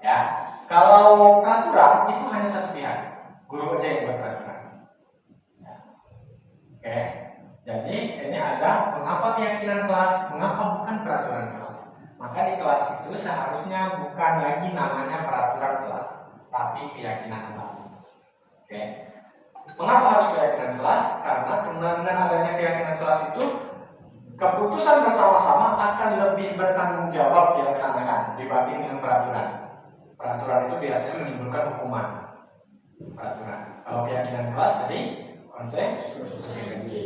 [SPEAKER 5] Ya. Kalau peraturan itu hanya satu pihak, guru aja yang buat peraturan. Ya. Oke. Jadi ini ada mengapa keyakinan kelas, mengapa bukan peraturan kelas. Maka di kelas itu seharusnya bukan lagi namanya peraturan kelas, tapi keyakinan kelas. Oke. Mengapa harus keyakinan kelas? Karena dengan adanya keyakinan kelas itu keputusan bersama-sama akan lebih bertanggung jawab dilaksanakan dibanding dengan peraturan. Peraturan itu biasanya menimbulkan hukuman. peraturan. Kalau keyakinan kelas tadi konsekuensi.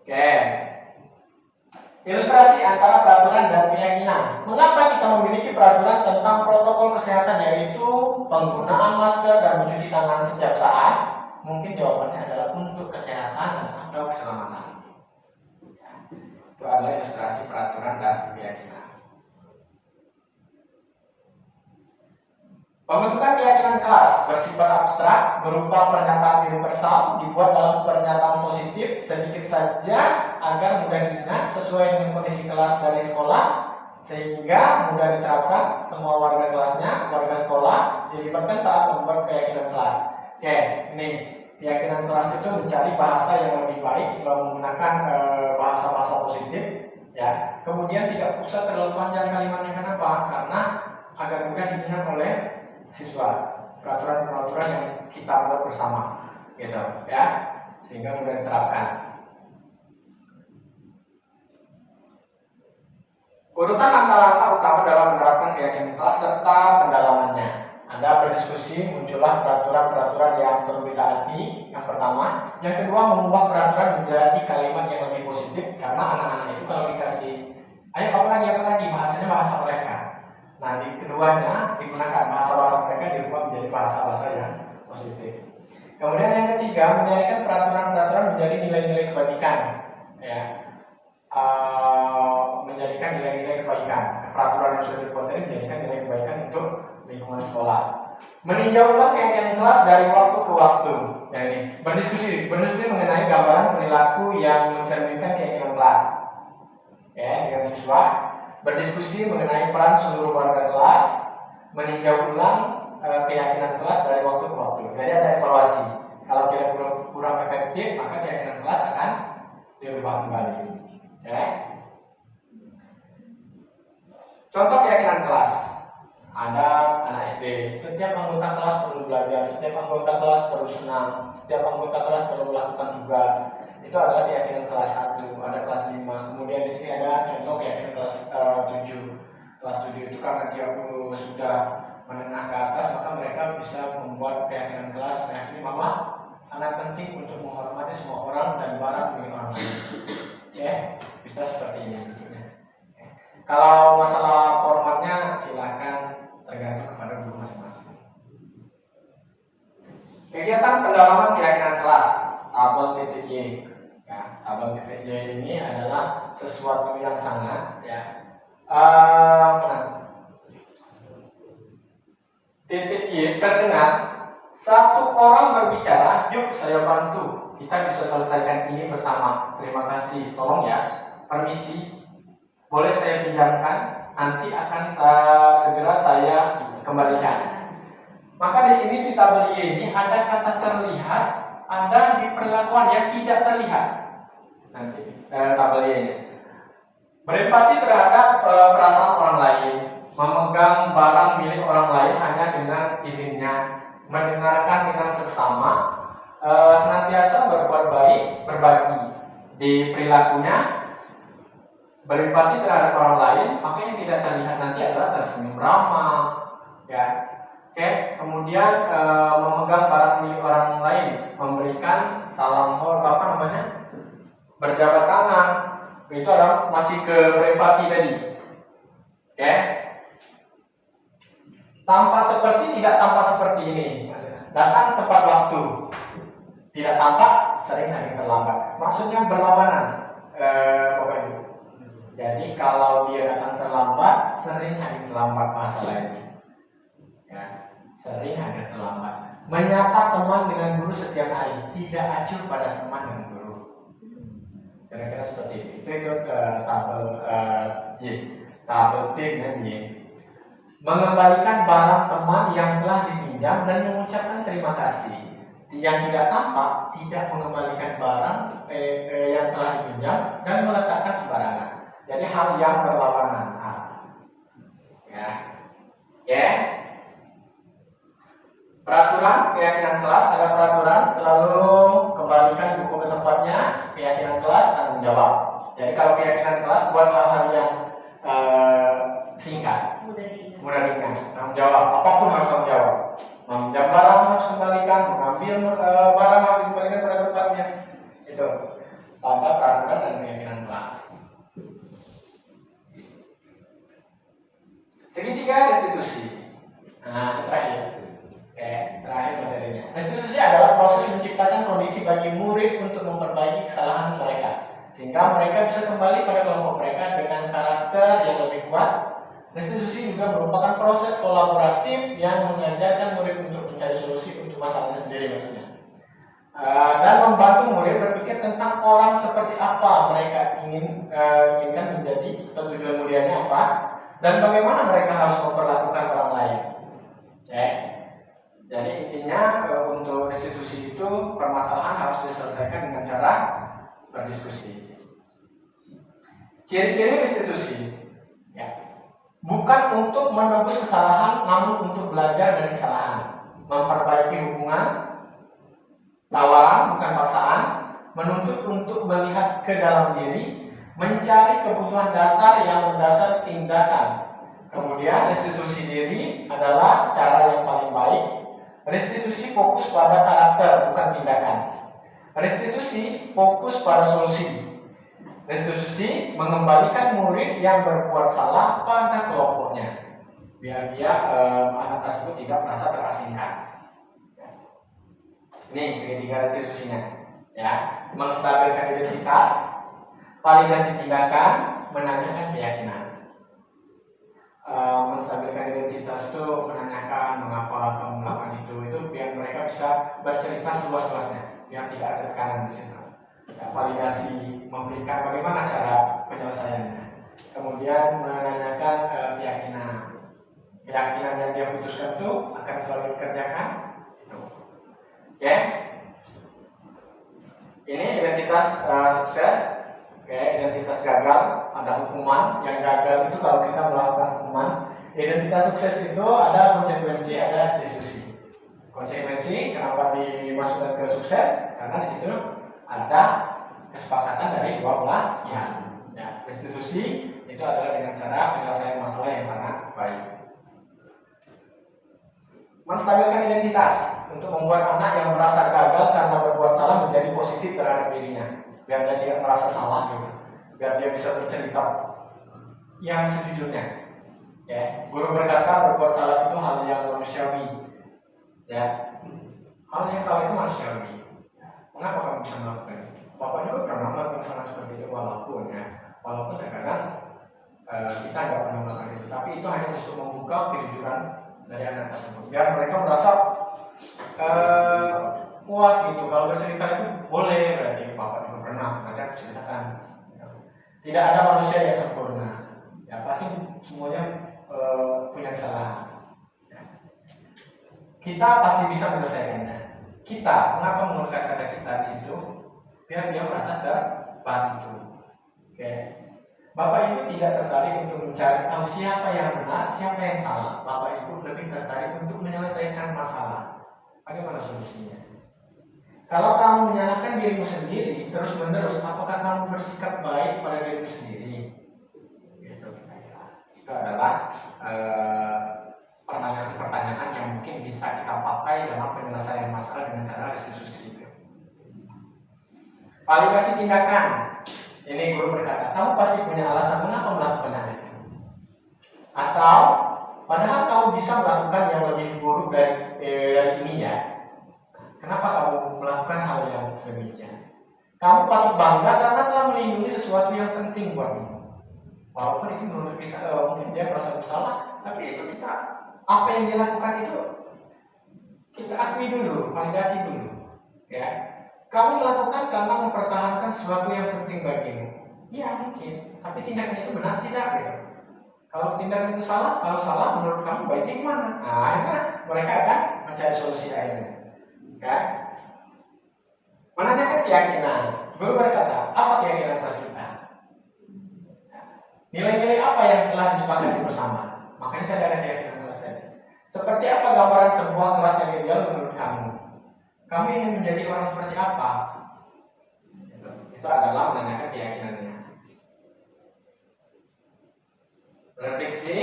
[SPEAKER 5] Oke. Ilustrasi antara peraturan dan keyakinan. Mengapa kita memiliki peraturan tentang protokol kesehatan, yaitu penggunaan masker dan mencuci tangan setiap saat? Mungkin jawabannya adalah untuk kesehatan atau keselamatan. Itu adalah ilustrasi peraturan dan keyakinan. Pembentukan keyakinan kelas bersifat abstrak berupa pernyataan universal dibuat dalam pernyataan positif sedikit saja agar mudah diingat sesuai dengan kondisi kelas dari sekolah sehingga mudah diterapkan semua warga kelasnya, warga sekolah dilibatkan saat membuat keyakinan kelas. Oke, ini keyakinan kelas itu mencari bahasa yang lebih baik menggunakan bahasa-bahasa positif, ya. Kemudian tidak usah terlalu panjang kalimatnya. Kenapa? Karena agar mudah diingat oleh siswa, peraturan-peraturan yang kita buat bersama, gitu, ya, sehingga mudah diterapkan. Urutan langkah-langkah utama dalam menerapkan keyakinan kelas serta pendalamannya. Anda berdiskusi, muncullah peraturan-peraturan yang perlu ditaati. Yang pertama, yang kedua mengubah peraturan menjadi kalimat yang lebih positif karena anak-anak itu kalau dikasih, ayo apa lagi, bahasanya bahasa mereka. Nah, di keduanya digunakan bahasa-bahasa mereka dirubah menjadi bahasa-bahasa yang positif. Kemudian yang ketiga, menjadikan peraturan-peraturan menjadi nilai-nilai kebaikan, ya. Menjadikan nilai-nilai kebaikan. Peraturan yang sudah dibuat tadi menjadikan nilai kebaikan untuk lingkungan sekolah. Meninjau ulang keyakinan kelas dari waktu ke waktu. Ya, ini berdiskusi mengenai gambaran perilaku yang mencerminkan keyakinan kelas. Ya, dengan siswa. Berdiskusi mengenai peran seluruh warga kelas, meninjau ulang keyakinan kelas dari waktu ke waktu. Jadi ada evaluasi. Kalau kira-kira kurang efektif, maka keyakinan kelas akan dirubah kembali. Ya. Contoh keyakinan kelas. Ada anak SD. Setiap anggota kelas perlu belajar, setiap anggota kelas perlu senang, setiap anggota kelas perlu melakukan tugas. Itu adalah keyakinan kelas 1, ada kelas 5. Kemudian di sini ada contoh keyakinan kelas 7. Kelas 7 itu karena dia sudah menengah ke atas, maka mereka bisa membuat keyakinan kelas meyakini bahwa sangat penting untuk menghormati semua orang dan barang milik orang lain. Ya, bisa seperti ini bentuknya. Kalau masalah formatnya silahkan tergantung kepada guru masing-masing. Kegiatan pendalaman keyakinan kelas, tabel titik Y. Ya, tabel titik Y ini adalah sesuatu yang sangat, ya, titik Y terdengar satu orang berbicara, yuk saya bantu, kita bisa selesaikan ini bersama. Terima kasih, tolong ya, permisi, boleh saya pinjamkan, nanti akan segera saya kembalikan. Maka di sini di tabel Y ini ada kata terlihat, ada di perlakuan yang tidak terlihat. Nanti tabel Y ini berempati terhadap perasaan orang lain, memegang barang milik orang lain hanya dengan izinnya, mendengarkan dengan seksama, senantiasa berbuat baik, berbagi di perilakunya, berempati terhadap orang lain. Maka yang tidak terlihat nanti adalah tersenyum ramah, ya. Oke, kemudian memegang barang milik orang lain, memberikan salam hormat, berjabat tangan, itu adalah masih ke berempati tadi. Oke, tampak seperti, tidak tampak seperti ini, datang tepat waktu, tidak tampak, sering hadir terlambat. Maksudnya berlawanan, Bapak Ibu. Jadi kalau dia datang terlambat, sering hadir terlambat, masalahnya. Ya, sering hadir terlambat. Menyapa teman dengan guru setiap hari, tidak acuh pada teman dan guru. Kira-kira seperti itu. Itu tabel Y, tabel T dan Y. Mengembalikan barang teman yang telah dipinjam dan mengucapkan terima kasih. Yang tidak tampak, tidak mengembalikan barang yang telah dipinjam dan meletakkan sembarangan. Jadi hal yang berlawanan. Ya. Ya. Peraturan keyakinan kelas, ada peraturan selalu kembalikan buku ke tempatnya. Keyakinan kelas tanggung jawab. Jadi kalau keyakinan kelas buat hal-hal yang singkat, mudah diingat, tanggung jawab, apapun harus tanggung jawab. Meminjam barang harus kembalikan, mengambil barang harus dikembalikan pada tempatnya. Itu pada peraturan dan keyakinan kelas. Segitiga restitusi. Nah, terakhir. Terakhir materinya. Restitusi adalah proses menciptakan kondisi bagi murid untuk memperbaiki kesalahan mereka, sehingga mereka bisa kembali pada kelompok mereka dengan karakter yang lebih kuat. Restitusi juga merupakan proses kolaboratif yang mengajarkan murid untuk mencari solusi untuk masalahnya sendiri maksudnya. Dan membantu murid berpikir tentang orang seperti apa mereka inginkan menjadi, atau tujuan mulianya apa, dan bagaimana mereka harus memperlakukan orang lain. Jadi intinya untuk restitusi itu permasalahan harus diselesaikan dengan cara berdiskusi. Ciri-ciri restitusi, bukan untuk menebus kesalahan, namun untuk belajar dari kesalahan, memperbaiki hubungan, tawaran bukan paksaan, menuntut untuk melihat ke dalam diri, mencari kebutuhan dasar yang mendasar tindakan. Kemudian restitusi diri adalah cara yang paling baik. Restitusi fokus pada karakter bukan tindakan. Restitusi fokus pada solusi. Restitusi mengembalikan murid yang berbuat salah pada kelompoknya, biar dia anak tersebut tidak merasa terasingkan. Ini segitiga restitusinya, menstabilkan identitas, validasi tindakan, menanyakan keyakinan. Menstabilkan identitas itu menanyakan mengapa kamu melakukan itu biar mereka bisa bercerita seluas-luasnya, biar tidak ada tekanan di situ. Validasi memberikan bagaimana cara penyelesaiannya. Kemudian menanyakan keyakinan yang dia putuskan itu akan selalu dikerjakan. Ini identitas sukses. Identitas gagal, ada hukuman. Yang gagal itu kalau kita melakukan hukuman. Identitas sukses itu ada konsekuensi, ada restitusi. Konsekuensi kenapa dimasukkan ke sukses? Karena di situ ada kesepakatan dari dua belah pihak. Restitusi itu adalah dengan cara penyelesaian masalah yang sangat baik. Menstabilkan identitas untuk membuat anak yang merasa gagal karena berbuat salah menjadi positif terhadap dirinya, biar dia tidak merasa salah gitu, biar dia bisa bercerita yang sejujurnya. Guru berkata berbuat salah itu hal yang manusiawi. Hal yang salah itu manusiawi. Mengapa kamu bisa melakukan itu? Bapak juga pernah melakukan salah seperti itu, walaupun terkadang kita nggak pernah melakukan itu, tapi itu hanya untuk membuka kejujuran dari anak tersebut, biar mereka merasa puas gitu. Kalau bercerita itu boleh, berarti Bapak juga pernah, nanti aku ceritakan. Tidak ada manusia yang sempurna, pasti semuanya punya kesalahan. Kita pasti bisa menyelesaikannya. Kita, mengapa menggunakan kata kita di situ? Biar dia merasa terbantu. Bapak Ibu tidak tertarik untuk mencari tahu siapa yang benar, siapa yang salah. Bapak Ibu lebih tertarik untuk menyelesaikan masalah. Bagaimana solusinya? Kalau kamu menyalahkan dirimu sendiri terus menerus, apakah kamu bersikap baik pada dirimu sendiri? Itu adalah pertanyaan-pertanyaan yang mungkin bisa kita pakai dalam penyelesaian masalah dengan cara restitusi itu. Validasi tindakan. Ini guru berkata, kamu pasti punya alasan mengapa melakukan hal itu. Atau, padahal kamu bisa melakukan yang lebih buruk dari ini ya. Kenapa kamu melakukan hal yang sedemikian? Kamu patut bangga karena telah melindungi sesuatu yang penting buatmu. Walaupun itu menurut kita mungkin dia merasa bersalah, tapi itu kita, apa yang dilakukan itu kita akui dulu, validasi dulu. Kamu melakukan karena mempertahankan sesuatu yang penting bagimu. Iya mungkin, tapi tindakan itu benar tidak gitu. Kalau tindakan itu salah, kalau salah menurut kamu baiknya gimana? Nah, akhirnya mereka akan mencari solusi akhirnya. Menanyakan keyakinan. Guru berkata, apa keyakinan kita? Nilai-nilai apa yang telah disepakati bersama? Makanya tadi ada keyakinan kelas tadi. Seperti apa gambaran sebuah kelas yang ideal menurut kamu? Kamu ingin menjadi orang seperti apa? Itu adalah menanyakan keyakinannya. Refleksi,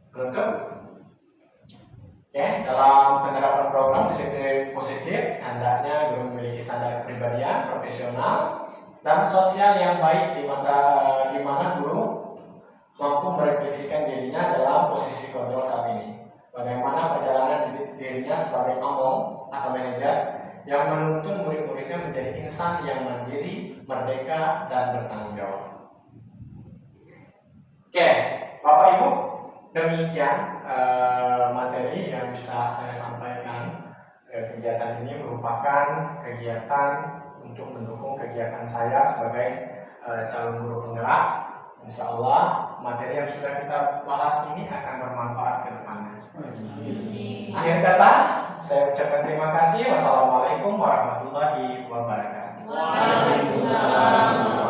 [SPEAKER 5] penutup. Oke, dalam penerapan program disiplin positif, hendaknya guru memiliki standar kepribadian, profesional, dan sosial yang baik di mana guru mampu merefleksikan dirinya dalam posisi kontrol saat ini. Bagaimana perjalanan dirinya sebagai among atau manajer yang menuntun murid-muridnya menjadi insan yang mandiri, merdeka, dan bertanggung jawab. Oke, Bapak Ibu, demikian materi yang bisa saya sampaikan. Kegiatan ini merupakan kegiatan untuk mendukung kegiatan saya sebagai calon guru penggerak. Insya Allah materi yang sudah kita bahas ini akan bermanfaat ke depannya. Akhir kata, saya ucapkan terima kasih. Wassalamualaikum warahmatullahi wabarakatuh.
[SPEAKER 3] Waalaikumsalam.